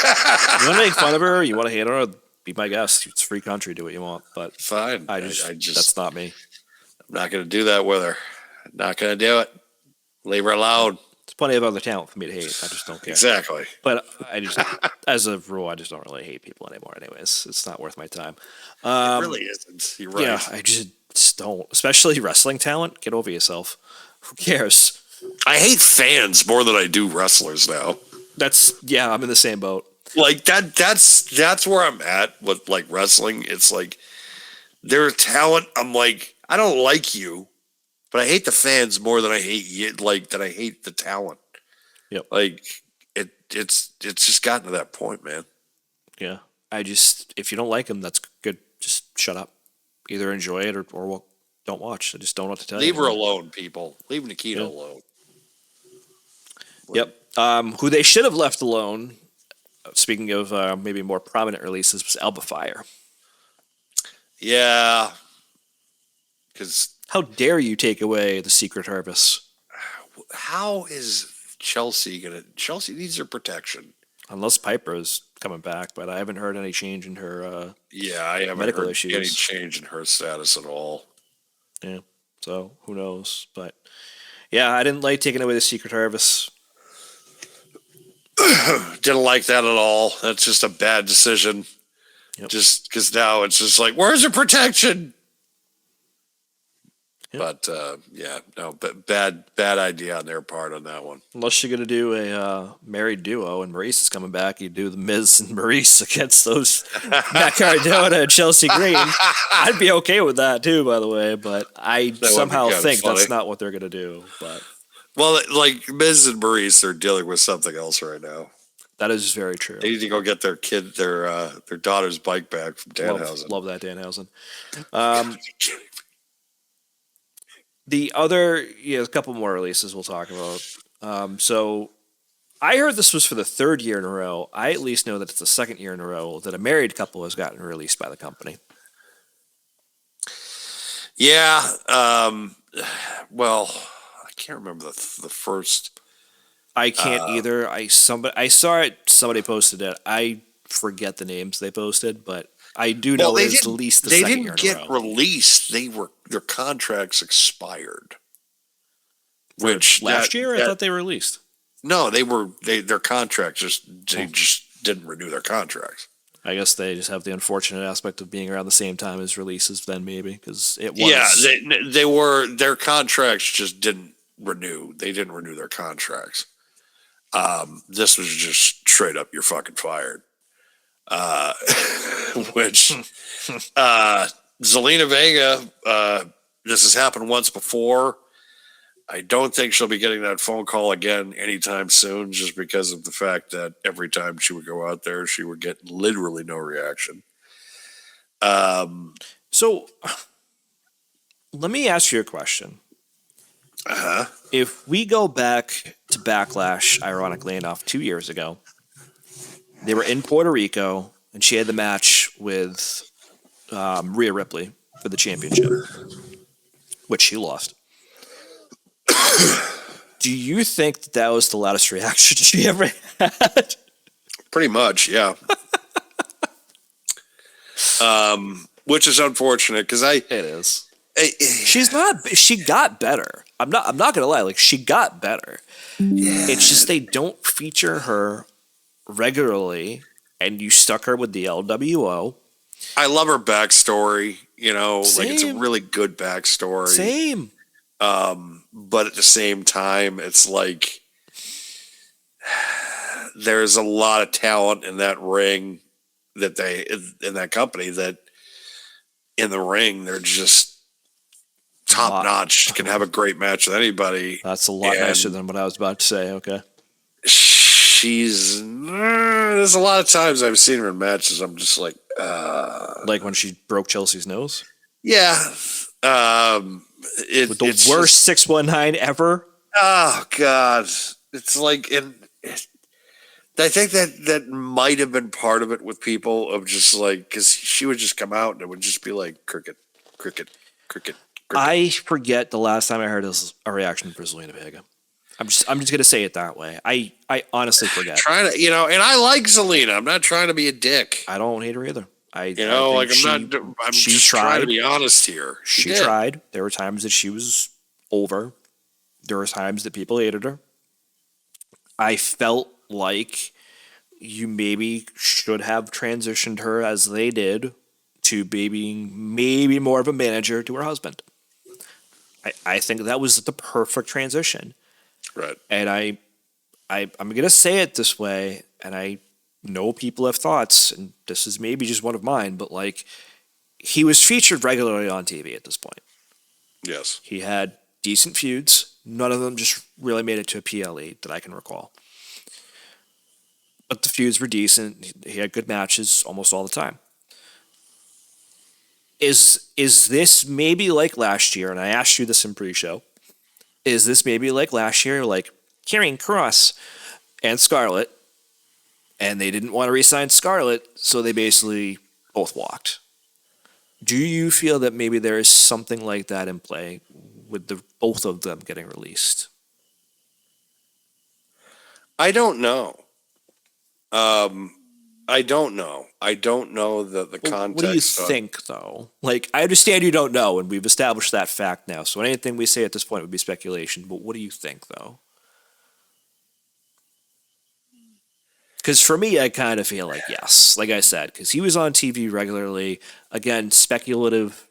want to make fun of her? You want to hate her? Be my guest. It's a free country. Do what you want. But fine. I just that's not me. I'm not going to do that with her. Not going to do it. Leave her alone. There's plenty of other talent for me to hate. I just don't care. Exactly. But I just, as a rule, I just don't really hate people anymore. Anyways, it's not worth my time. It really isn't. You're right. Yeah, I just don't. Especially wrestling talent. Get over yourself. Who cares? I hate fans more than I do wrestlers now. I'm in the same boat. Like that's where I'm at with like wrestling. It's like their talent. I'm like, I don't like you, but I hate the fans more than I hate you. Like that, I hate the talent. Yep. Like it's just gotten to that point, man. Yeah. If you don't like them, that's good. Just shut up. Either enjoy it or don't watch. I just don't know what to tell you. Leave her alone, people. Leave Nikita alone. Yep. Who they should have left alone, speaking of maybe more prominent releases, was Alba Fire. Yeah. Because how dare you take away the Secret Harvest? How is Chelsea going to... Chelsea needs her protection. Unless Piper's coming back, but I haven't heard any change in her I haven't medical heard issues. any change in her status at all. Yeah. So, who knows? But, yeah, I didn't like taking away the Secret Harvest. Didn't like that at all. That's just a bad decision. Yep. Just because now it's just like, where's the protection? Yep. But but bad idea on their part on that one. Unless you're gonna do a married duo and Maurice is coming back, you do the Miz and Maurice against those Matt Cardona and Chelsea Green. I'd be okay with that too, by the way. But I somehow think that's not what they're gonna do. But well, like Miz and Maurice are dealing with something else right now. that is very true. They need to go get their daughter's bike back from Danhausen. Love that Danhausen. The other, a couple more releases we'll talk about. So I heard this was for the third year in a row. I at least know that it's the second year in a row that a married couple has gotten released by the company. Yeah. Well, I can't remember the first. I can't either. I saw it. Somebody posted it. I forget the names they posted, but I do know it's at least the second year in a row. They didn't get released. Their contracts expired. Which last year, I thought they were released. No, their contracts just didn't renew their contracts. I guess they just have the unfortunate aspect of being around the same time as releases. Then maybe because it was. Yeah, their contracts just didn't renew. They didn't renew their contracts. This was just straight up, you're fucking fired. Which Zelina Vega, this has happened once before. I don't think she'll be getting that phone call again anytime soon, just because of the fact that every time she would go out there, she would get literally no reaction. So let me ask you a question. If we go back to Backlash, ironically enough, 2 years ago, they were in Puerto Rico, and she had the match with Rhea Ripley for the championship, which she lost. Do you think that was the loudest reaction she ever had? Pretty much, yeah. Which is unfortunate because it is. She got better. I'm not gonna lie. Like, she got better. Yeah. It's just they don't feature her regularly, and you stuck her with the LWO. I love her backstory. Same. Like, it's a really good backstory. Same. But at the same time, it's like there's a lot of talent in that ring in that company that in the ring they're just top notch, can have a great match with anybody. That's a lot nicer than what I was about to say. Okay. There's a lot of times I've seen her in matches. I'm just like when she broke Chelsea's nose. Yeah. With the worst 619 ever. Oh God. It's like, I think that might have been part of it with people of just like, because she would just come out and it would just be like cricket, cricket, cricket, cricket. I forget the last time I heard a reaction for Zelina Vega. I'm just gonna say it that way. I honestly forget. Trying to, and I like Zelina. I'm not trying to be a dick. I don't hate her either. I'm just trying to be honest here. She tried. There were times that she was over. There were times that people hated her. I felt like you maybe should have transitioned her as they did to being maybe more of a manager to her husband. I think that was the perfect transition. Right. And I'm going to say it this way, and I know people have thoughts, and this is maybe just one of mine, but like, he was featured regularly on TV at this point. Yes. He had decent feuds. None of them just really made it to a PLE that I can recall. But the feuds were decent. He had good matches almost all the time. Is this maybe like last year? And I asked you this in pre-show. Is this maybe like last year, like Karrion Kross and Scarlett, and they didn't want to re-sign Scarlett, so they basically both walked? Do you feel that maybe there is something like that in play with both of them getting released? I don't know. I don't know. I don't know the context. What do you think, though? Like, I understand you don't know, and we've established that fact now, so anything we say at this point would be speculation, but what do you think, though? Because for me, I kind of feel like yes, like I said, because he was on TV regularly. Again, speculative.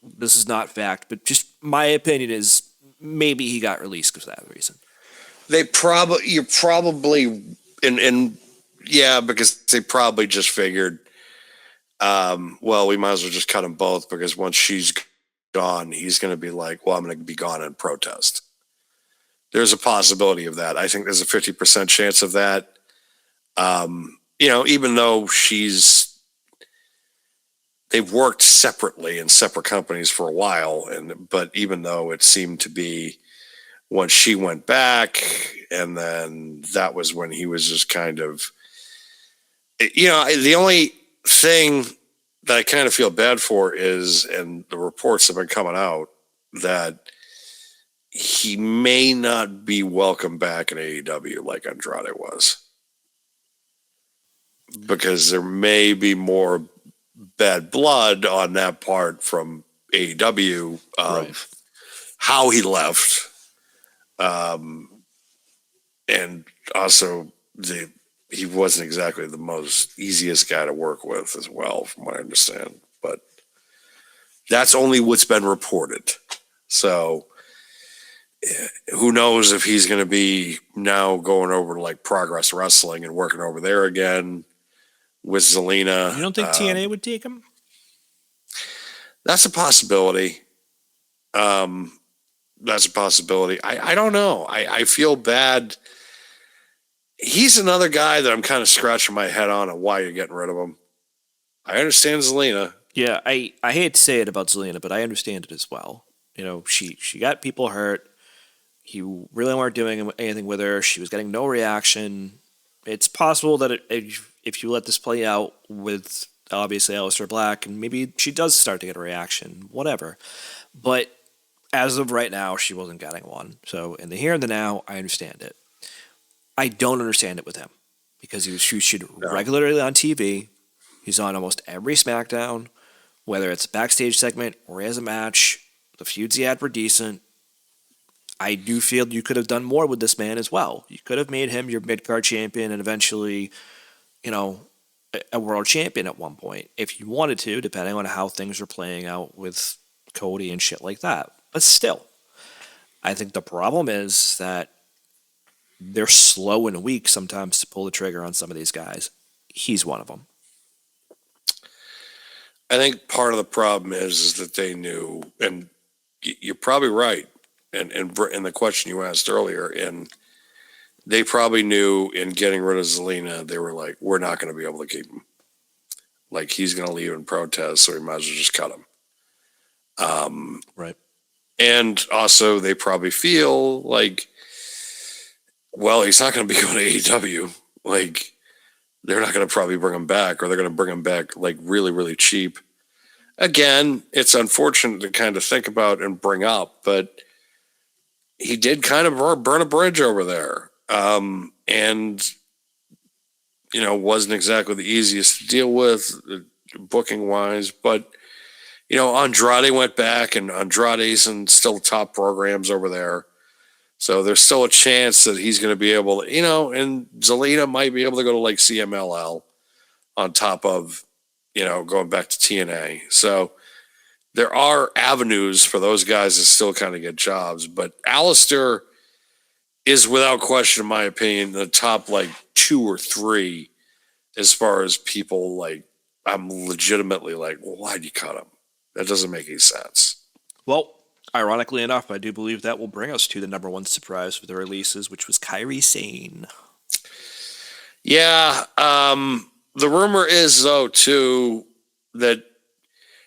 This is not fact, but just my opinion is maybe he got released because of that reason. You're probably because they probably just figured, well, we might as well just cut them both because once she's gone, he's going to be like, well, I'm going to be gone in protest. There's a possibility of that. I think there's a 50% chance of that. Even though they've worked separately in separate companies for a while, but even though it seemed to be when she went back, and then that was when he was just kind of, the only thing that I kind of feel bad for is, and the reports have been coming out, that he may not be welcome back in AEW like Andrade was. Because there may be more bad blood on that part from AEW of how he left. And also he wasn't exactly the most easiest guy to work with as well, from what I understand. But that's only what's been reported. So who knows if he's going to be now going over to like Progress Wrestling and working over there again with Zelina. You don't think TNA would take him? That's a possibility. That's a possibility. I don't know. I feel bad. He's another guy that I'm kind of scratching my head on why you're getting rid of him. I understand Zelina. Yeah, I hate to say it about Zelina, but I understand it as well. She got people hurt. You really weren't doing anything with her. She was getting no reaction. It's possible that if you let this play out with obviously Aleister Black, and maybe she does start to get a reaction, whatever. But as of right now, she wasn't getting one. So in the here and the now, I understand it. I don't understand it with him because he was featured regularly on TV. He's on almost every SmackDown, whether it's a backstage segment or as a match. The feuds he had were decent. I do feel you could have done more with this man as well. You could have made him your mid-card champion and eventually, a world champion at one point if you wanted to, depending on how things are playing out with Cody and shit like that. But still, I think the problem is that they're slow and weak sometimes to pull the trigger on some of these guys. He's one of them. I think part of the problem is that they knew, and you're probably right, and the question you asked earlier, and they probably knew in getting rid of Zelina, they were like, we're not going to be able to keep him. Like, he's going to leave in protest, so we might as well just cut him. Right. And also, they probably feel like, well, he's not going to be going to AEW. Like, they're not going to probably bring him back, or they're going to bring him back, like, really, really cheap. Again, it's unfortunate to kind of think about and bring up, but he did kind of burn a bridge over there. And, wasn't exactly the easiest to deal with booking wise, but, Andrade went back, and Andrade's in still top programs over there. So there's still a chance that he's going to be able to, and Zelina might be able to go to like CMLL on top of, going back to TNA. So there are avenues for those guys to still kind of get jobs, but Aleister is without question, in my opinion, the top like 2 or 3 as far as people like, I'm legitimately like, well, why'd you cut him? That doesn't make any sense. Well, ironically enough, I do believe that will bring us to the number one surprise for the releases, which was Kairi Sane. Yeah. The rumor is, though, too, that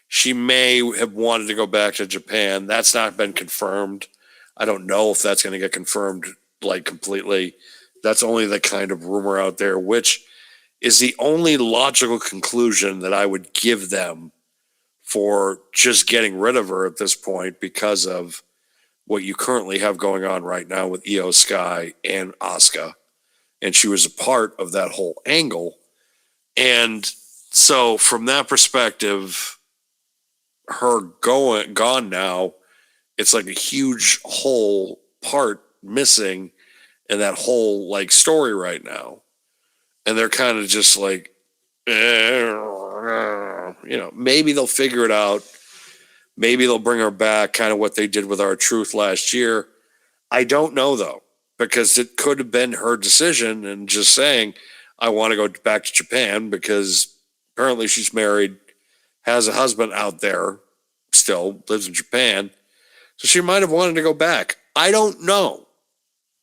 she may have wanted to go back to Japan. That's not been confirmed. I don't know if that's going to get confirmed like completely. That's only the kind of rumor out there, which is the only logical conclusion that I would give them for just getting rid of her at this point because of what you currently have going on right now with Io Sky and Asuka. And she was a part of that whole angle. And so from that perspective, her gone now, it's like a huge whole part missing in that whole like story right now. and they're kind of just like, maybe they'll figure it out. Maybe they'll bring her back, kind of what they did with R-Truth last year. I don't know, though, because it could have been her decision and just saying, I want to go back to Japan because apparently she's married, has a husband out there, still lives in Japan. So she might have wanted to go back. I don't know.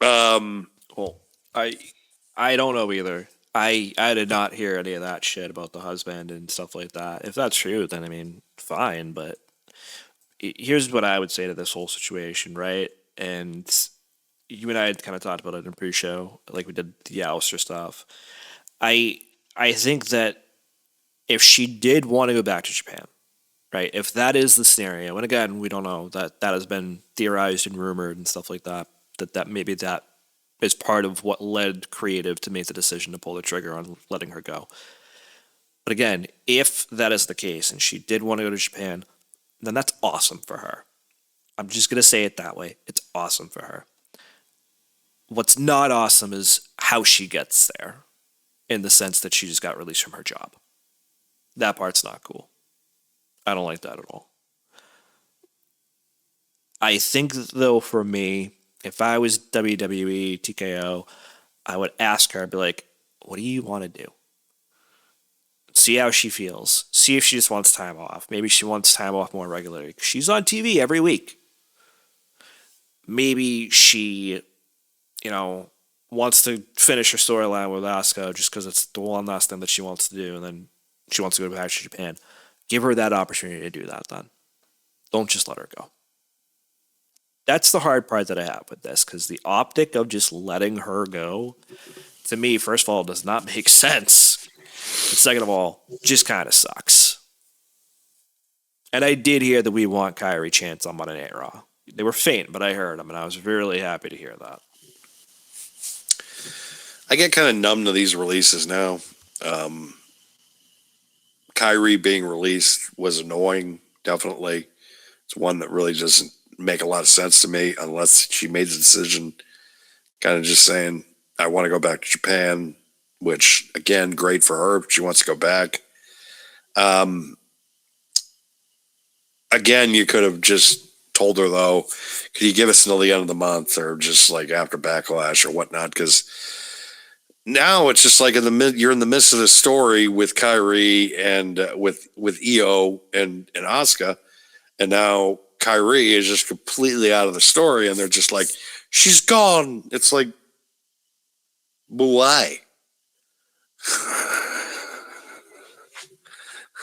Well, I don't know either. I did not hear any of that shit about the husband and stuff like that. If that's true, then I mean, fine. But here's what I would say to this whole situation, right? And you and I had kind of talked about it in pre-show, like we did the Alistair stuff. I think that if she did want to go back to Japan, right? If that is the scenario, and again, we don't know, that has been theorized and rumored and stuff like that. That maybe that is part of what led creative to make the decision to pull the trigger on letting her go. But again, if that is the case and she did want to go to Japan, then that's awesome for her. I'm just going to say it that way. It's awesome for her. What's not awesome is how she gets there, in the sense that she just got released from her job. That part's not cool. I don't like that at all. I think, though, for me, if I was WWE, TKO, I would ask her, I'd be like, what do you want to do? See how she feels. See if she just wants time off. Maybe she wants time off more regularly. She's on TV every week. Maybe she, wants to finish her storyline with Asuka just because it's the one last thing that she wants to do, and then she wants to go back to Japan. Give her that opportunity to do that then. Don't just let her go. That's the hard part that I have with this, because the optic of just letting her go, to me, first of all, does not make sense. And second of all, just kind of sucks. And I did hear that we want Kairi chants on Monday Night Raw. They were faint, but I heard them, and I was really happy to hear that. I get kind of numb to these releases now. Kyrie being released was annoying, definitely. It's one that really doesn't make a lot of sense to me unless she made the decision kind of just saying, I want to go back to Japan, which, again, great for her. She wants to go back. Again, you could have just told her, though, could you give us until the end of the month or just like after Backlash or whatnot? Because now it's just like you're in the midst of the story with Kyrie and with Io and Asuka, and now Kyrie is just completely out of the story, and they're just like, she's gone. It's like, why?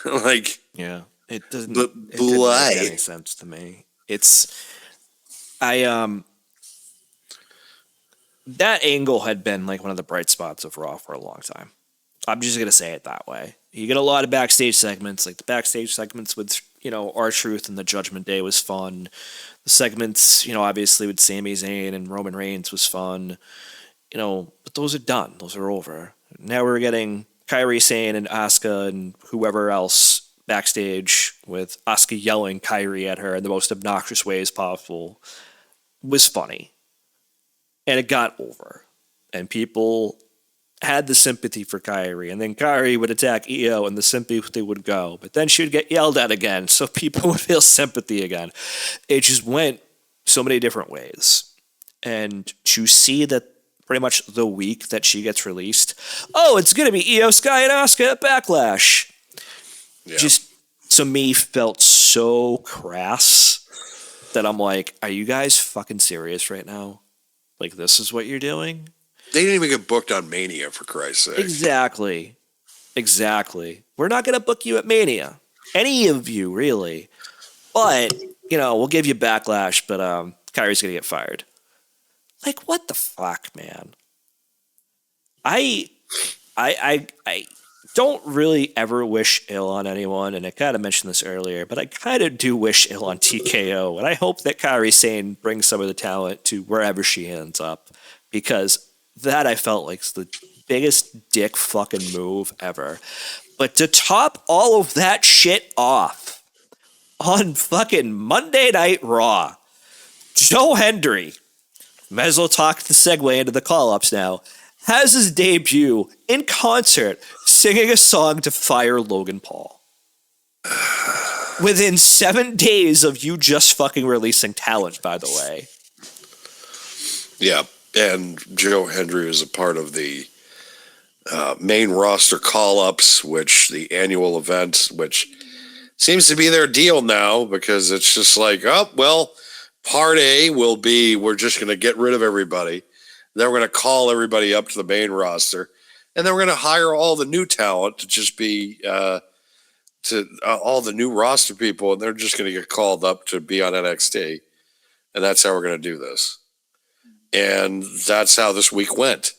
Like, yeah, it doesn't. But it didn't why? make any sense to me. That angle had been like one of the bright spots of Raw for a long time. I'm just gonna say it that way. You get a lot of backstage segments, like the backstage segments with R-Truth and the Judgment Day was fun. The segments, obviously with Sami Zayn and Roman Reigns was fun. But those are done. Those are over. Now we're getting Kairi Sane and Asuka and whoever else backstage with Asuka yelling Kairi at her in the most obnoxious ways possible. Was funny. And it got over. And people had the sympathy for Kairi. And then Kairi would attack Io and the sympathy would go. But then she would get yelled at again. So people would feel sympathy again. It just went so many different ways. And to see that pretty much the week that she gets released, it's going to be Io Sky and Asuka at Backlash. Yeah. Just, to me, felt so crass that I'm like, are you guys fucking serious right now? Like, this is what you're doing? They didn't even get booked on Mania, for Christ's sake. Exactly. We're not going to book you at Mania. Any of you, really. But, we'll give you Backlash, but Kairi's going to get fired. Like, what the fuck, man? I don't really ever wish ill on anyone, and I kind of mentioned this earlier, but I kind of do wish ill on TKO, and I hope that Kairi Sane brings some of the talent to wherever she ends up, because that I felt like is the biggest dick fucking move ever. But to top all of that shit off, on fucking Monday Night Raw, Joe Hendry, might as well talk the segue into the call-ups now, has his debut in concert singing a song to fire Logan Paul. Within 7 days of you just fucking releasing talent, by the way. Yeah, and Joe Hendry is a part of the main roster call-ups, which the annual event, which seems to be their deal now, because it's just like, oh, well, part A will be we're just going to get rid of everybody. Then we're going to call everybody up to the main roster. And then we're going to hire all the new talent to just be all the new roster people, and they're just going to get called up to be on NXT. And that's how we're going to do this. And that's how this week went.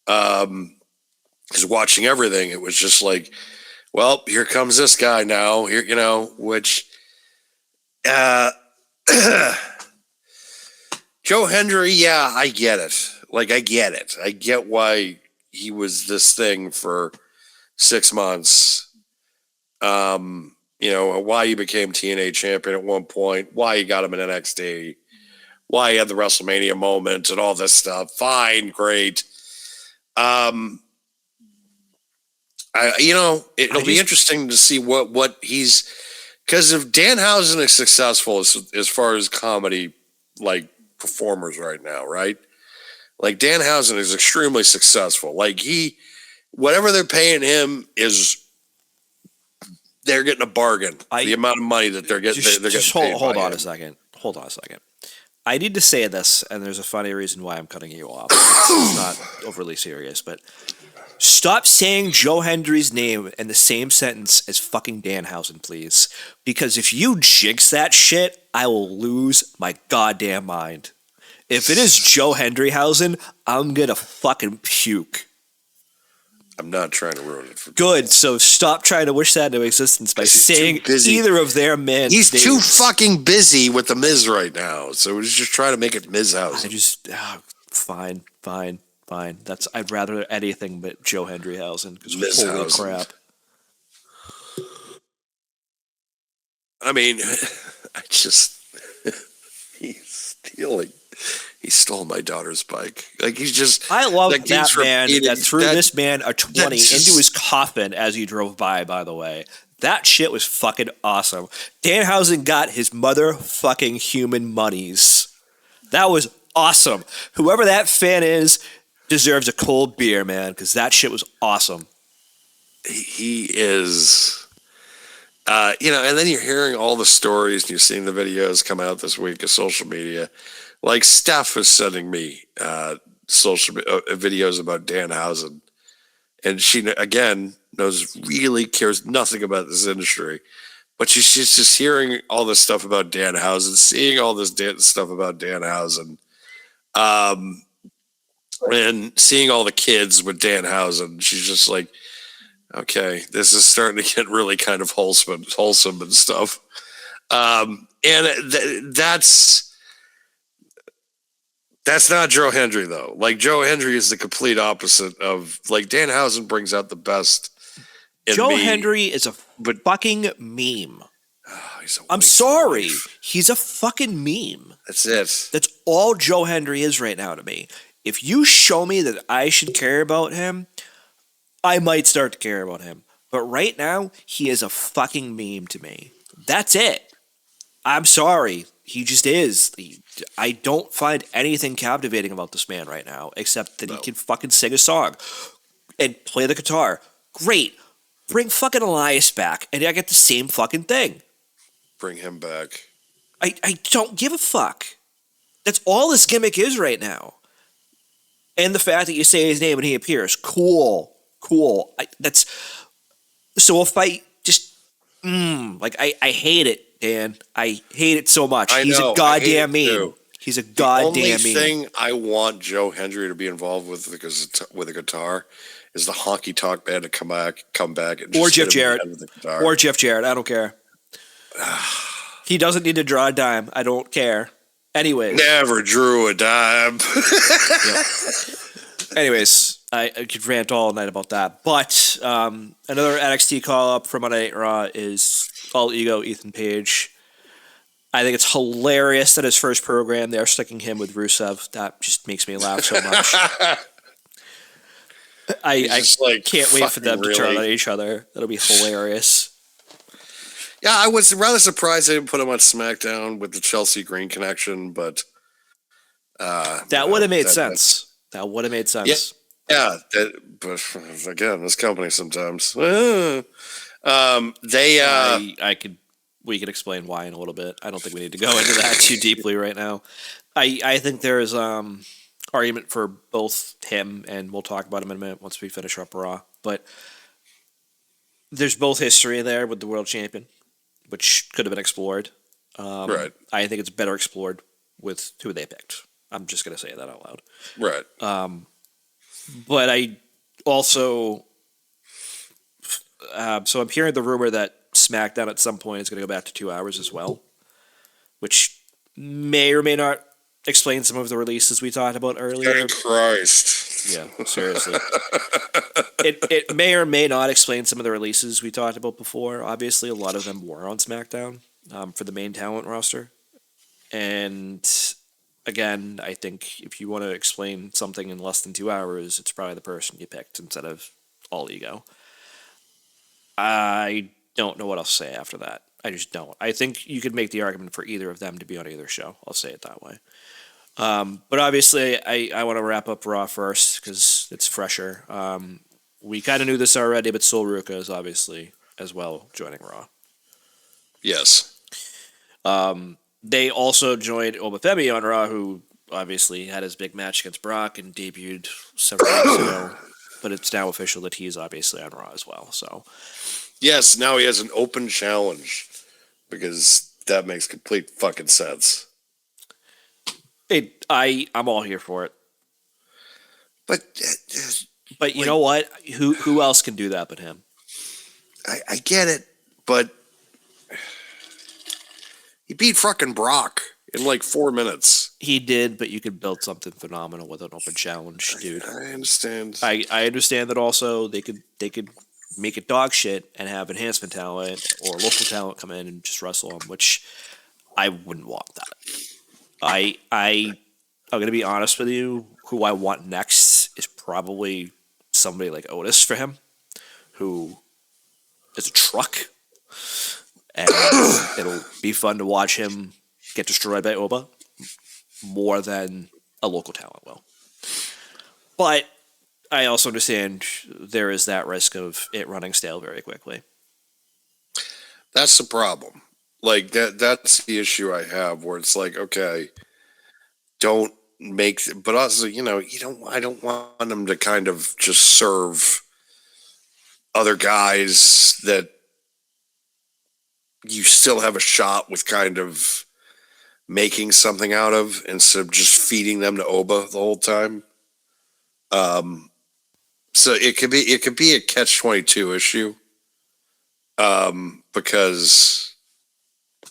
Because watching everything, it was just like, well, here comes this guy now, here, which Joe Hendry, yeah, I get it. Like, I get it. I get why he was this thing for 6 months. Why he became TNA champion at one point, why he got him in NXT, why he had the WrestleMania moment and all this stuff. Fine, great. It'll be interesting to see what he's, because if Danhausen is successful as far as comedy like performers right now, right? Like Danhausen is extremely successful. Like whatever they're paying him they're getting a bargain. The amount of money that they're getting, hold on a second. Hold on a second. I need to say this, and there's a funny reason why I'm cutting you off. It's not overly serious, but stop saying Joe Hendry's name in the same sentence as fucking Danhausen, please. Because if you jinx that shit, I will lose my goddamn mind. If it is Joe Hendryhausen, I'm gonna fucking puke. I'm not trying to ruin it for good. So stop trying to wish that into existence by saying either of their men. He's too fucking busy with the Miz right now. So he's just trying to make it Miz House. Fine. I'd rather anything but Joe Hendryhausen, because holy crap. I mean, he stole my daughter's bike. Like, he's just... I love that man that threw this man a 20 into his coffin as he drove by the way. That shit was fucking awesome. Danhausen got his motherfucking human monies. That was awesome. Whoever that fan is deserves a cold beer, man, because that shit was awesome. He is... and then you're hearing all the stories and you're seeing the videos come out this week of social media. Like, Steph is sending me social videos about Danhausen, and she again cares nothing about this industry, but she's just hearing all this stuff about Danhausen, seeing all this stuff about Danhausen, and seeing all the kids with Danhausen. She's just like, okay, this is starting to get really kind of wholesome and stuff, and That's not Joe Hendry, though. Like, Joe Hendry is the complete opposite of... Like, Danhausen brings out the best in Joe me. Hendry is a fucking meme. Oh, I'm sorry. He's a fucking meme. That's it. That's all Joe Hendry is right now to me. If you show me that I should care about him, I might start to care about him. But right now, he is a fucking meme to me. That's it. I'm sorry. He just is. I don't find anything captivating about this man right now, except that he can fucking sing a song and play the guitar. Great. Bring fucking Elias back, and I get the same fucking thing. Bring him back. I don't give a fuck. That's all this gimmick is right now. And the fact that you say his name and he appears. Cool. So if I just... I hate it. Dan, I hate it so much. He's a goddamn meme. He's a goddamn meme. The only thing I want Joe Hendry to be involved with with a guitar is the honky tonk band to come back, and or Jeff Jarrett, or Jeff Jarrett. I don't care. He doesn't need to draw a dime. I don't care. Anyways, never drew a dime. Yep. Anyways, I could rant all night about that. But another NXT call up from Monday Night Raw is All Ego Ethan Page. I think it's hilarious that his first program they're sticking him with Rusev. That just makes me laugh so much. I just like, can't wait for them to turn really? on each other. That'll be hilarious. Yeah, I was rather surprised they didn't put him on SmackDown with the Chelsea Green connection, but That would have made sense. That would have made sense. Yeah, but again, this company sometimes. We could explain why in a little bit. I don't think we need to go into that too deeply right now. I think there's argument for both him, and we'll talk about him in a minute once we finish up Raw. But there's both history there with the world champion, which could have been explored. Right. I think it's better explored with who they picked. I'm just going to say that out loud. Right. But I also, so I'm hearing the rumor that SmackDown at some point is going to go back to 2 hours as well, which may or may not explain some of the releases we talked about earlier. Thank Christ. Yeah, seriously. It may or may not explain some of the releases we talked about before. Obviously, a lot of them were on SmackDown for the main talent roster. And again, I think if you want to explain something in less than 2 hours, it's probably the person you picked instead of all ego. I don't know what else to say after that. I just don't. I think you could make the argument for either of them to be on either show. I'll say it that way. But obviously, I want to wrap up Raw first because it's fresher. We kind of knew this already, but Sol Ruka is obviously as well joining Raw. Yes. They also joined Obafemi on Raw, who obviously had his big match against Brock and debuted several weeks ago. But it's now official that he's obviously on Raw as well. So, yes, now he has an open challenge because that makes complete fucking sense. I'm all here for it. But you know what? Who else can do that but him? I get it, but he beat fucking Brock in like 4 minutes. He did, but you could build something phenomenal with an open challenge, dude. I understand. I understand that also they could make it dog shit and have enhancement talent or local talent come in and just wrestle him, which I wouldn't want that. I'm gonna be honest with you. Who I want next is probably somebody like Otis for him, who is a truck, and it'll be fun to watch him get destroyed by Oba more than a local talent will. But I also understand there is that risk of it running stale very quickly. That's the problem. Like that's the issue I have where it's like, okay, don't make, but also, I don't want them to kind of just serve other guys that you still have a shot with kind of making something out of instead of just feeding them to Oba the whole time. So it could be a catch-22 issue. Because,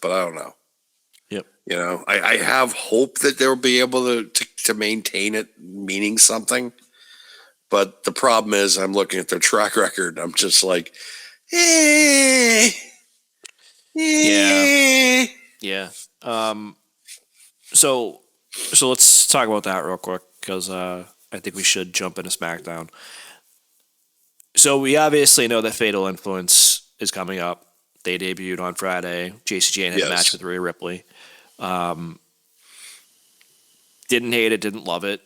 but I don't know. Yep. I have hope that they'll be able to maintain it meaning something. But the problem is I'm looking at their track record. I'm just like, Yeah. So let's talk about that real quick because I think we should jump into SmackDown. So we obviously know that Fatal Influence is coming up. They debuted on Friday. JC Jane had a match with Rhea Ripley. Didn't hate it, didn't love it.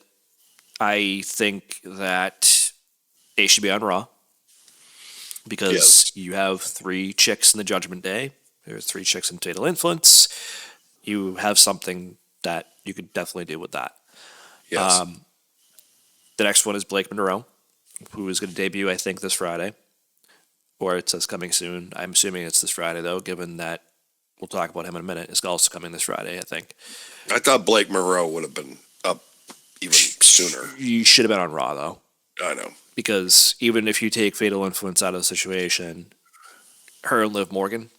I think that they should be on Raw because you have 3 chicks in the Judgment Day. There's 3 chicks in Fatal Influence. You have something that you could definitely do with that. Yes. The next one is Blake Monroe, who is going to debut, I think, this Friday. Or it says coming soon. I'm assuming it's this Friday, though, given that we'll talk about him in a minute. It's also coming this Friday, I think. I thought Blake Monroe would have been up even sooner. You should have been on Raw, though. I know. Because even if you take Fatal Influence out of the situation, her and Liv Morgan.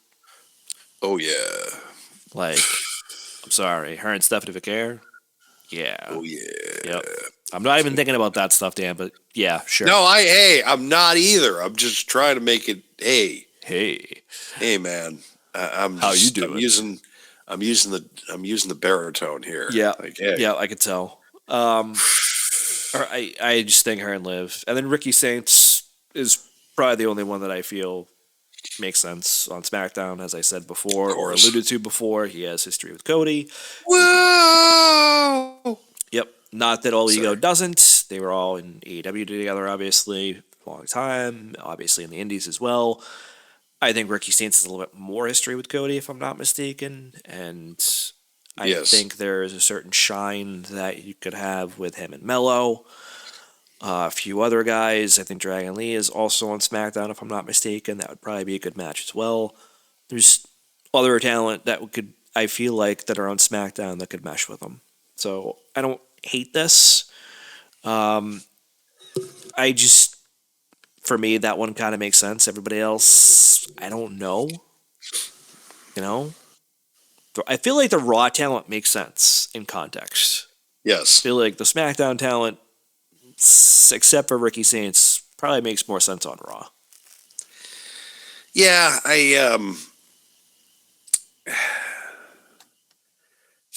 Oh, yeah. Like, I'm sorry. Her and Stephanie McCare. Yeah. Oh, yeah. Yep. I'm not even thinking about that stuff, Dan, but yeah, sure. No, I'm not either. I'm just trying to make it, hey, man. How you doing? I'm using the baritone here. Yeah. Like, hey. Yeah, I could tell. Or I just think her and Liv. And then Ricky Saints is probably the only one that I feel makes sense on SmackDown, as I said before, or alluded to before. He has history with Cody. Whoa! Yep. Not that All Ego doesn't. They were all in AEW together, obviously, for a long time. Obviously in the Indies as well. I think Ricky Saints has a little bit more history with Cody, if I'm not mistaken. And I think there is a certain shine that you could have with him and Mello. A few other guys. I think Dragon Lee is also on SmackDown, if I'm not mistaken. That would probably be a good match as well. There's other talent that could, I feel like, that are on SmackDown that could mesh with them. So I don't hate this. I just, for me, that one kind of makes sense. Everybody else, I don't know. You know? I feel like the Raw talent makes sense in context. Yes. I feel like the SmackDown talent, except for Ricky Saints, probably makes more sense on Raw. Yeah,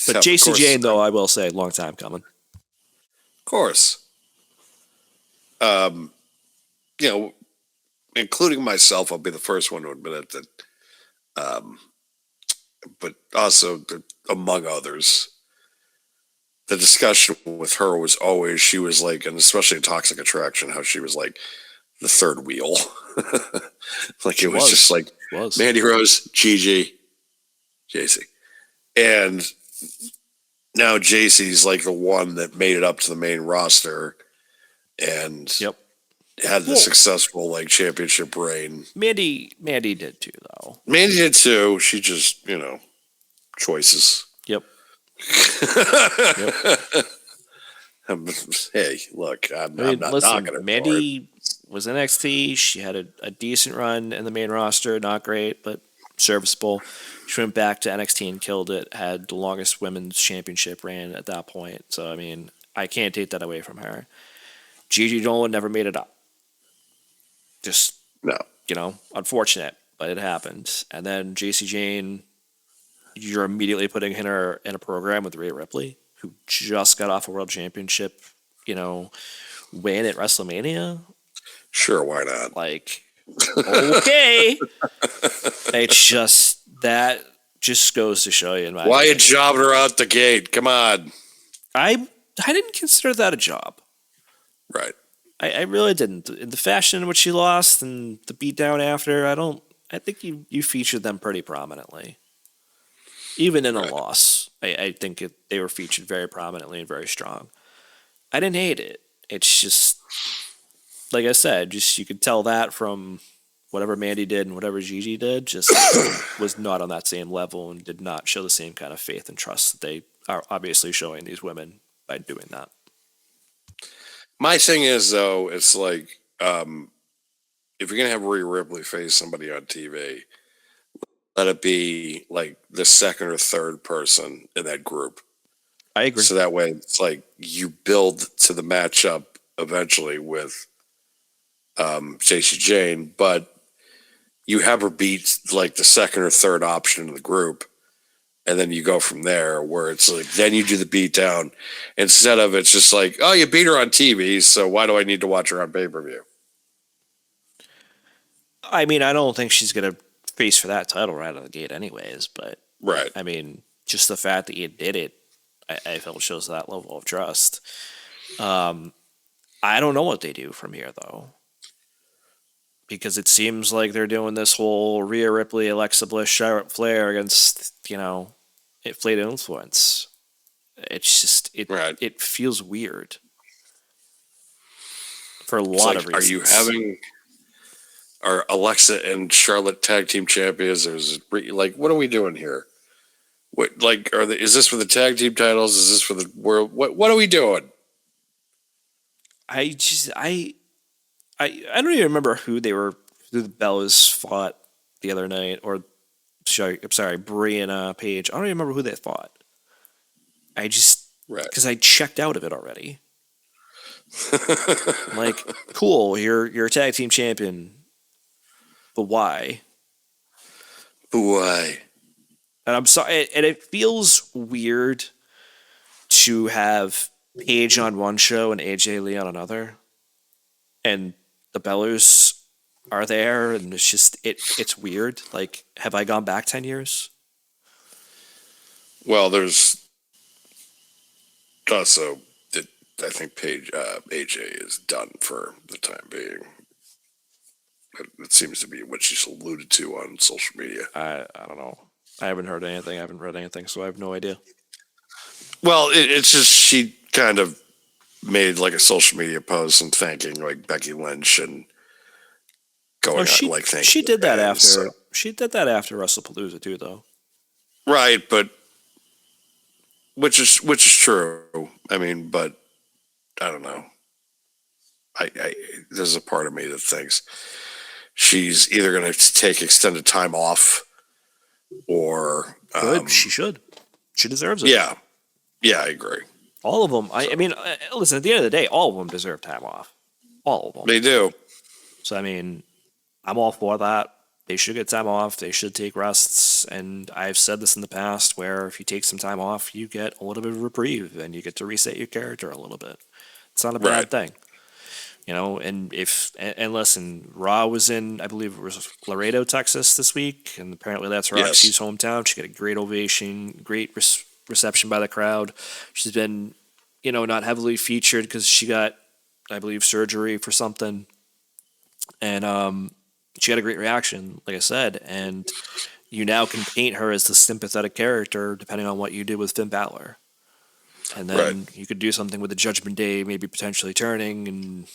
But JC Jane, though, I will say, long time coming. Of course. You know, including myself, I'll be the first one to admit it that, but also among others, the discussion with her was always, she was like, and especially in Toxic Attraction, how she was like the third wheel. Like it was just like Mandy Rose, Gigi, JC. And now JC's like the one that made it up to the main roster and had the successful like championship reign. Mandy did too, though. Mandy did too. She just, you know, choices. Yep. Hey, look, I'm not knocking her. Mandy was NXT. She had a decent run in the main roster. Not great, but serviceable. She went back to NXT and killed it. Had the longest women's championship reign at that point. So, I mean, I can't take that away from her. Gigi Dolan never made it up. Just, you know, unfortunate, but it happened. And then JC Jane, you're immediately putting her in a program with Rhea Ripley, who just got off a world championship, you know, win at WrestleMania. Sure, why not? Like, okay. It's just, that just goes to show you. Why you jobbed her out the gate? Come on. I didn't consider that a job. Right. I really didn't. In the fashion in which she lost and the beatdown after, I think you featured them pretty prominently. Even in a loss, I think they were featured very prominently and very strong. I didn't hate it. It's just, like I said, just you could tell that from whatever Mandy did and whatever Gigi did, just was not on that same level and did not show the same kind of faith and trust that they are obviously showing these women by doing that. My thing is, though, it's like, if you're going to have Rhea Ripley face somebody on TV, let it be like the second or third person in that group. I agree. So that way it's like you build to the matchup eventually with JC Jane, but you have her beat like the second or third option in the group. And then you go from there where it's like, then you do the beatdown instead of it's just like, oh, you beat her on TV, so why do I need to watch her on pay-per-view? I mean, I don't think she's going to face for that title right out of the gate anyways, but right. I mean, just the fact that you did it, I felt shows that level of trust. I don't know what they do from here, though. Because it seems like they're doing this whole Rhea Ripley, Alexa Bliss, Charlotte Flair against, you know, inflated influence. It's just, it feels weird. For a lot of reasons. Are Alexa and Charlotte tag team champions? Or is it, like, what are we doing here? What, like, is this for the tag team titles? Is this for the world? What are we doing? I don't even remember who the Bellas fought the other night, or sorry, Brie and Paige. I don't even remember who they fought. Because I checked out of it already. Like, cool, you're a tag team champion, but why? And I'm sorry, and it feels weird to have Paige on one show and AJ Lee on another, and the Bellers are there, and it's just it's weird. Like, have I gone back 10 years? Well, there's also that I think AJ is done for the time being. It seems to be what she's alluded to on social media. I don't know. I haven't heard anything. I haven't read anything, so I have no idea. Well, it's just she kind of made like a social media post and thanking like Becky Lynch and going out like thanking. She did that fans, after she did that after WrestlePalooza too, though. right, but which is true. I mean, but I don't know. I there's a part of me that thinks she's either going to take extended time off or Good, she should. She deserves it. yeah, I agree. All of them. I mean, listen. At the end of the day, all of them deserve time off. All of them. They do. So I mean, I'm all for that. They should get time off. They should take rests. And I've said this in the past, where if you take some time off, you get a little bit of a reprieve and you get to reset your character a little bit. It's not a bad thing. You know, and listen, Raw was in, I believe it was Laredo, Texas this week, and apparently that's Roxy's hometown. She got a great ovation, great reception by the crowd. She's been, not heavily featured because she got, I believe, surgery for something, and she got a great reaction, like I said, and you now can paint her as the sympathetic character depending on what you did with Finn Balor. And then you could do something with the Judgment Day, maybe potentially turning, and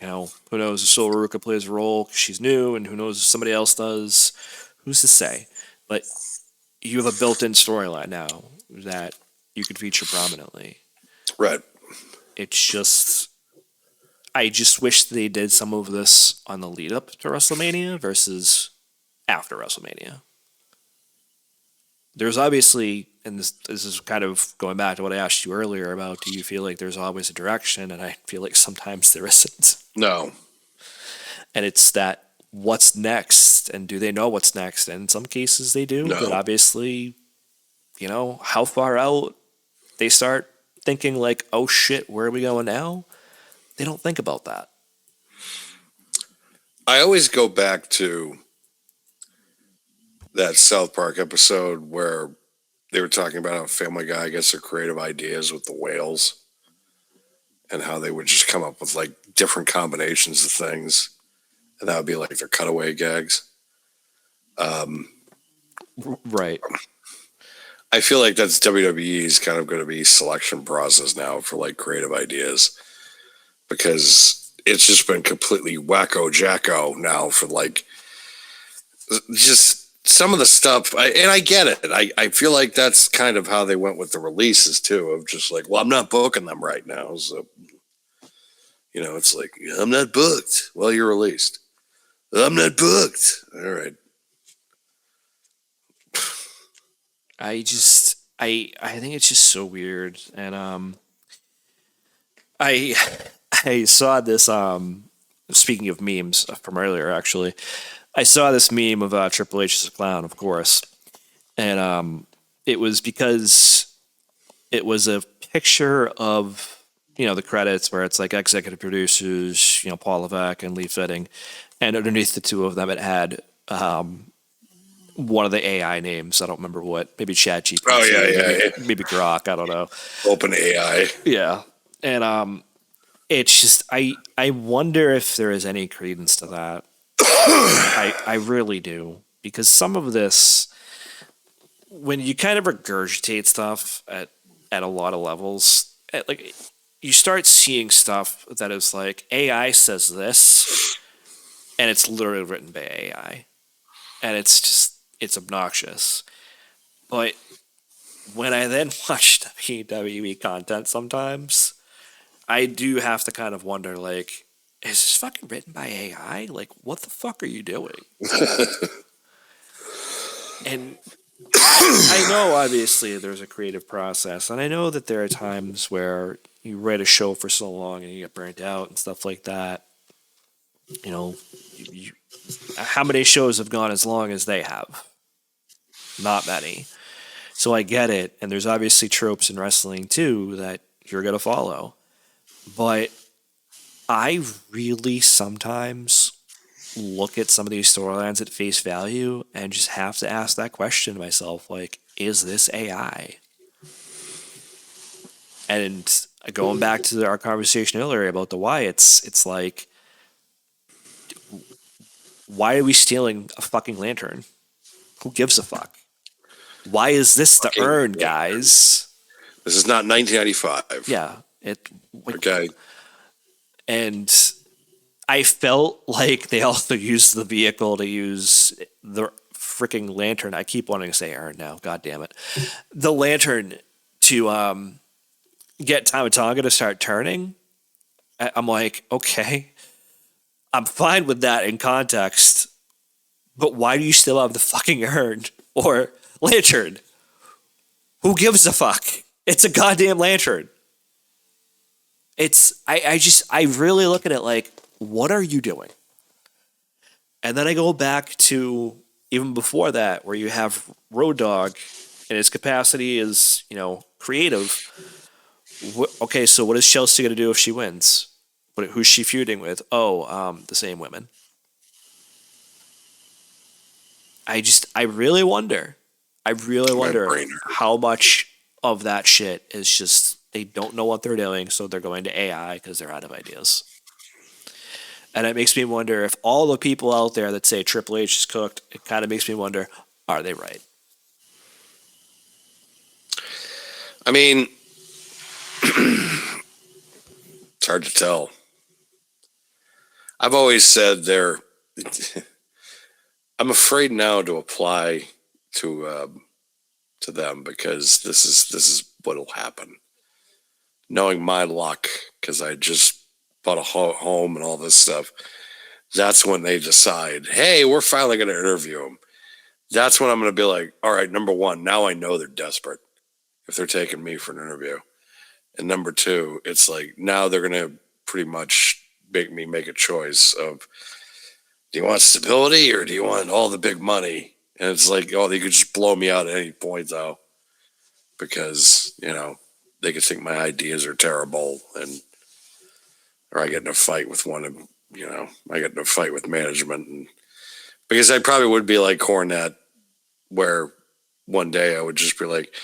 who knows if Sol Ruca plays a role 'cause she's new, and who knows if somebody else does. Who's to say? But you have a built-in storyline now that you could feature prominently. Right. It's just, I just wish they did some of this on the lead up to WrestleMania versus after WrestleMania. There's obviously, and this is kind of going back to what I asked you earlier about, do you feel like there's always a direction? And I feel like sometimes there isn't. No. And it's that, what's next? And do they know what's next? And in some cases they do, but obviously, how far out they start thinking like, oh shit, where are we going now? They don't think about that. I always go back to that South Park episode where they were talking about how Family Guy gets their creative ideas with the whales and how they would just come up with like different combinations of things, and that would be like their cutaway gags. Right. I feel like that's WWE's kind of going to be selection process now for like creative ideas, because it's just been completely wacko jacko now for like just some of the stuff. And I get it. I feel like that's kind of how they went with the releases too, of just like, well, I'm not booking them right now. So, it's like, I'm not booked. Well, you're released. I'm not booked. All right. I think it's just so weird. And I saw this speaking of memes from earlier, actually. I saw this meme of Triple H as a clown, of course. And it was because it was a picture of, the credits where it's like executive producers, Paul Levesque and Lee Fitting. And underneath the two of them, it had one of the AI names. I don't remember what. Maybe ChatGPT. Oh, yeah. Maybe Grok. I don't know. Open AI. Yeah. And it's just, I wonder if there is any credence to that. I really do, because some of this, when you kind of regurgitate stuff at a lot of levels, like you start seeing stuff that is like, AI says this, and it's literally written by AI, and it's obnoxious. But when I then watch WWE content sometimes, I do have to kind of wonder, like, is this fucking written by AI? Like, what the fuck are you doing? And I know, obviously, there's a creative process, and I know that there are times where you write a show for so long and you get burnt out and stuff like that. How many shows have gone as long as they have? Not many. So I get it, and there's obviously tropes in wrestling, too, that you're going to follow. But I really sometimes look at some of these storylines at face value and just have to ask that question to myself, like, is this AI? And going back to our conversation earlier about the Wyatts, it's like, why are we stealing a fucking lantern? Who gives a fuck? Why is this the Fucking urn, lantern. guys? This is not 1995. Yeah. Okay. And I felt like they also used the vehicle to use the freaking lantern. I keep wanting to say urn now. God damn it. The lantern to get Tama Tonga to start turning. I'm like, okay, I'm fine with that in context, but why do you still have the fucking urn or lantern? Who gives a fuck? It's a goddamn lantern. I really look at it like, what are you doing? And then I go back to even before that, where you have Road Dogg and his capacity is, creative. Okay, so what is Chelsea going to do if she wins? Who's she feuding with? The same women. I really wonder. No-brainer. How much of that shit is just they don't know what they're doing, so they're going to AI because they're out of ideas. And it makes me wonder if all the people out there that say Triple H is cooked, it kind of makes me wonder, are they right? I mean, it's hard to tell. I've always said I'm afraid now to apply to them because this is what'll happen. Knowing my luck, because I just bought a home and all this stuff, that's when they decide, hey, we're finally going to interview them. That's when I'm going to be like, all right, number one, now I know they're desperate if they're taking me for an interview. And number two, it's like, now they're going to pretty much make me make a choice of, do you want stability or do you want all the big money? And it's like, oh, they could just blow me out at any point, though, because, they could think my ideas are terrible, or I get in a fight with I get in a fight with management, and because I probably would be like Cornette, where one day I would just be like,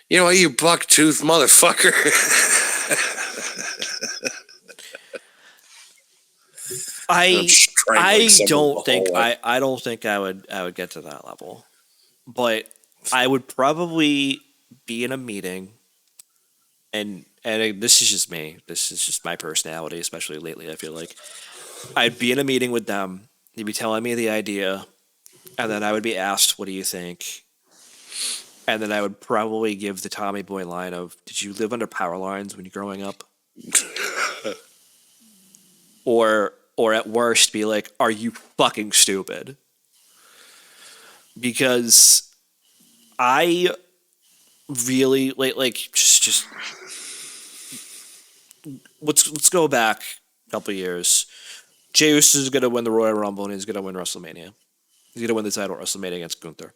you buck-toothed motherfucker. I don't think I would get to that level, but I would probably be in a meeting. And this is just me. This is just my personality, especially lately. I feel like I'd be in a meeting with them. They'd be telling me the idea, and then I would be asked, "What do you think?" And then I would probably give the Tommy Boy line of, "Did you live under power lines when you're growing up?" or at worst, be like, "Are you fucking stupid?" Because I really like just. Let's go back a couple years. Jey Uso is going to win the Royal Rumble and he's going to win WrestleMania. He's going to win the title at WrestleMania against Gunther.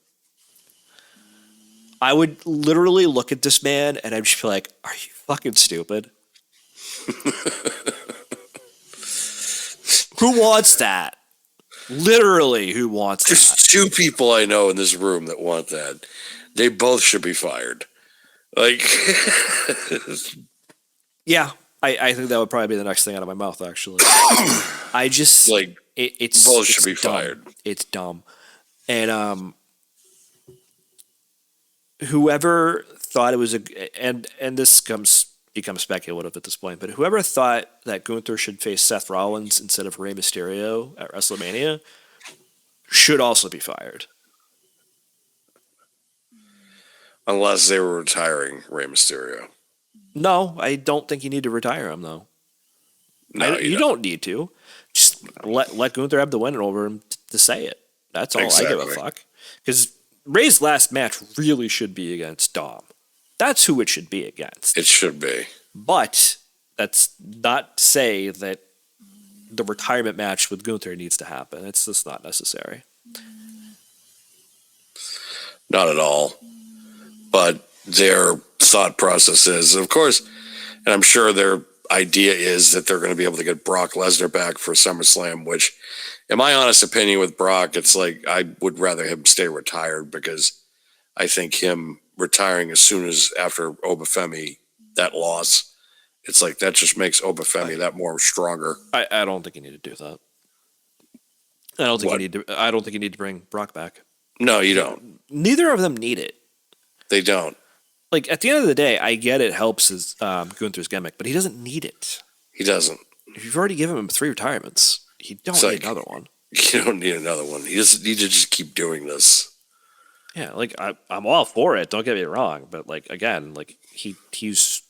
I would literally look at this man and I'd just be like, are you fucking stupid? Who wants that? Literally, who wants that? There's two people I know in this room that want that. They both should be fired. Like, yeah. I think that would probably be the next thing out of my mouth, actually. I just it's both should be dumb. fired. It's dumb. And whoever thought it was and this becomes speculative at this point, but whoever thought that Gunther should face Seth Rollins instead of Rey Mysterio at WrestleMania should also be fired. Unless they were retiring Rey Mysterio. No, I don't think you need to retire him, though. No, you don't need to. Just let Gunther have the win over him to say it. That's all I give a fuck. Because Rey's last match really should be against Dom. That's who it should be against. It should be. But that's not to say that the retirement match with Gunther needs to happen. It's just not necessary. Not at all. But their thought process is, of course, And I'm sure their idea is that they're going to be able to get Brock Lesnar back for SummerSlam, which, in my honest opinion with Brock, it's like I would rather him stay retired, because I think him retiring as soon as after Obafemi, that loss, it's like that just makes Obafemi that more stronger. I don't think you need to do that. I don't think you need to bring Brock back. No, you don't. Neither of them need it. They don't. Like, at the end of the day, I get it helps his Gunther's gimmick, but he doesn't need it. He doesn't. If you've already given him 3 retirements, you don't need another one. You don't need another one. He doesn't need to just keep doing this. Yeah, like I'm all for it. Don't get me wrong, but like again, like he's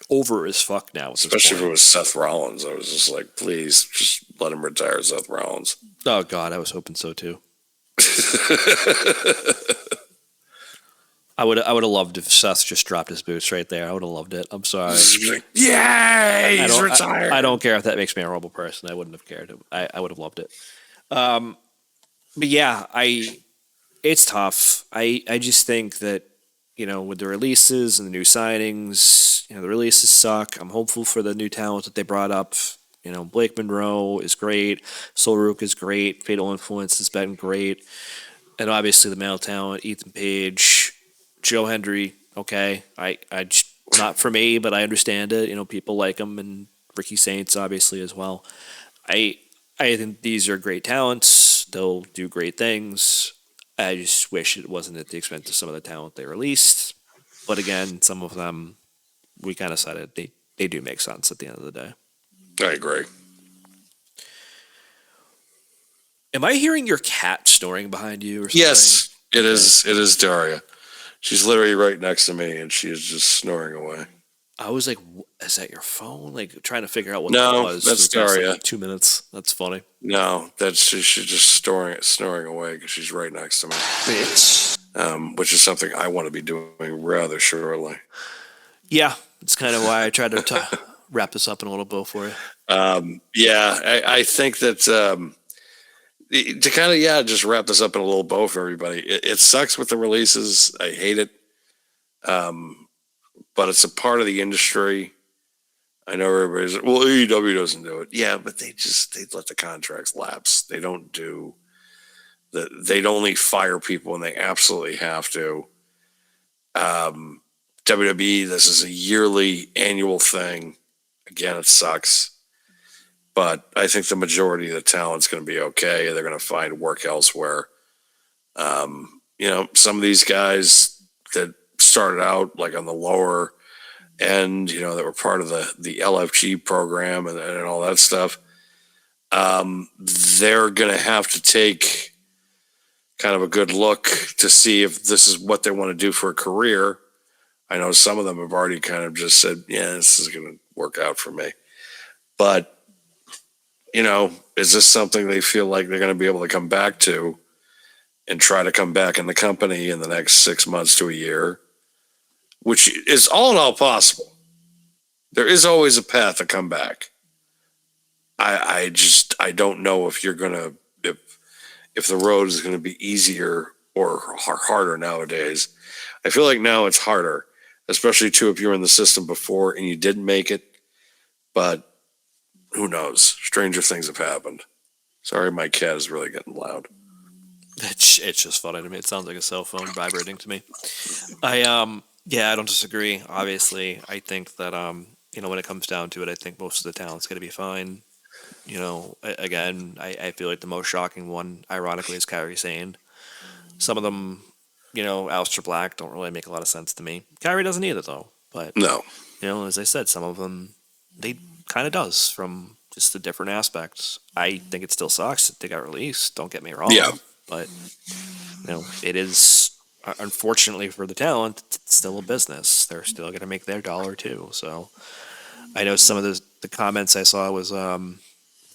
over as fuck now. Especially if it was Seth Rollins, I was just like, please, just let him retire, Seth Rollins. Oh God, I was hoping so too. I would have loved if Seth just dropped his boots right there. I would have loved it. I'm sorry. Yay, he's retired. I don't care if that makes me a horrible person. I wouldn't have cared. I would have loved it. But yeah, it's tough. I just think that, with the releases and the new signings, the releases suck. I'm hopeful for the new talent that they brought up. Blake Monroe is great. Solrook is great. Fatal Influence has been great. And obviously the male talent, Ethan Page, Joe Hendry, okay. I just, not for me, but I understand it. People like him, and Ricky Saints obviously as well. I think these are great talents. They'll do great things. I just wish it wasn't at the expense of some of the talent they released. But again, some of them, we kind of said it, they do make sense at the end of the day. I agree. Am I hearing your cat snoring behind you or something? Yes, it is. It is Daria. She's literally right next to me, and she is just snoring away. I was like, is that your phone? Like, trying to figure out what that was. No, that's Daria. Like 2 minutes. That's funny. No, she's just snoring away because she's right next to me. Bitch. Which is something I want to be doing rather shortly. Yeah, it's kind of why I tried to wrap this up in a little bow for you. I think that to kind of, just wrap this up in a little bow for everybody. It sucks with the releases. I hate it. But it's a part of the industry. I know everybody's like, well, AEW doesn't do it. Yeah, but they let the contracts lapse. They don't do they'd only fire when when they absolutely have to. WWE, this is a yearly, annual thing. Again, it sucks. But I think the majority of the talent's going to be okay. They're going to find work elsewhere. Some of these guys that started out like on the lower end, that were part of the LFG program and all that stuff, they're going to have to take kind of a good look to see if this is what they want to do for a career. I know some of them have already kind of just said, yeah, this is going to work out for me. But, is this something they feel like they're going to be able to come back to and try to come back in the company in the next 6 months to a year, which is all in all possible. There is always a path to come back. I don't know if you're going to, if the road is going to be easier or harder nowadays. I feel like now it's harder, especially too if you were in the system before and you didn't make it. But who knows? Stranger things have happened. Sorry, my cat is really getting loud. It's just funny to me. It sounds like a cell phone vibrating to me. I don't disagree. Obviously, I think that when it comes down to it, I think most of the talent's going to be fine. Again, I feel like the most shocking one, ironically, is Kairi Sane. Some of them, Aleister Black don't really make a lot of sense to me. Kairi doesn't either, though. But no, as I said, some of them they kind of does from just the different aspects. I think it still sucks that they got released. Don't get me wrong. Yeah. But it is, unfortunately for the talent, it's still a business. They're still going to make their dollar too. So I know some of the comments I saw was the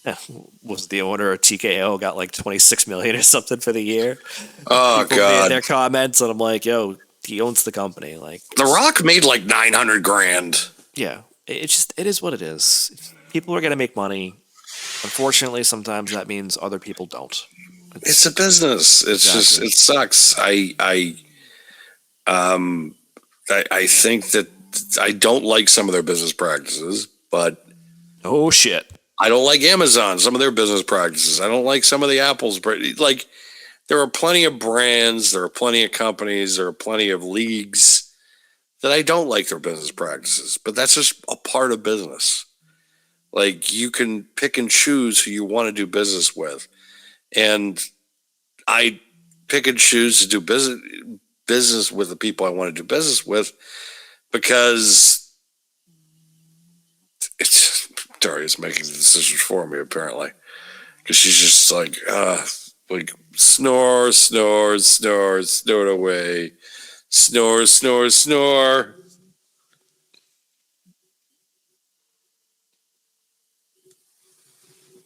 owner of TKO got like $26 million or something for the year. Oh, People God. made their comments, and I'm like, yo, he owns the company. Like, The Rock made like $900,000. Yeah, it is what it is. People are going to make money. Unfortunately, sometimes that means other people don't. It's a business. It's just, it sucks. I think that I don't like some of their business practices, but Oh shit. I don't like Amazon, some of their business practices. I don't like some of the Apple's. Like, there are plenty of brands, there are plenty of companies, there are plenty of leagues that I don't like their business practices. But that's just a part of business. Like, you can pick and choose who you want to do business with. And I pick and choose to do business with the people I want to do business with because it's Daria's making the decisions for me, apparently. Because she's just like snore, snore, snore, snore away. Snore, snore, snore.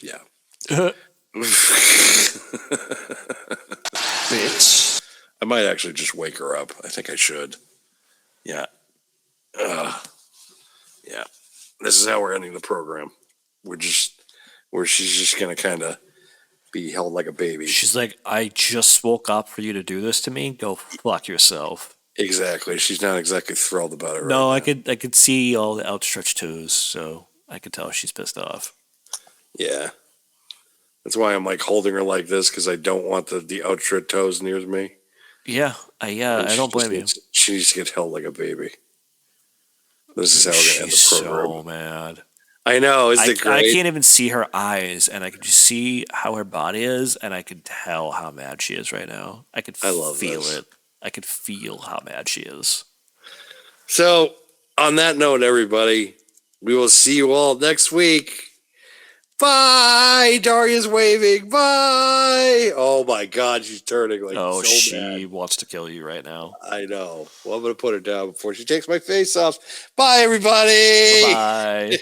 Yeah. Bitch. I might actually just wake her up. I think I should. Yeah. Yeah. This is how we're ending the program. Where she's just gonna kind of be held like a baby. She's like, I just woke up for you to do this to me. Go fuck yourself. Exactly. She's not exactly thrilled about it. No, right I could see all the outstretched toes, so I could tell she's pissed off. Yeah. That's why I'm like holding her like this because I don't want the outstretched toes near me. Yeah, I don't blame you. She needs to get held like a baby. This is how we're gonna end the program. So mad. I know, isn't it great? I can't even see her eyes, and I can just see how her body is, and I can tell how mad she is right now. I love feel it. I could feel how mad she is. So, on that note, everybody, we will see you all next week. Bye! Daria's waving. Bye! Oh my God, she's turning like so she mad. wants to kill you right now. I know. Well, I'm going to put her down before she takes my face off. Bye, everybody! Bye.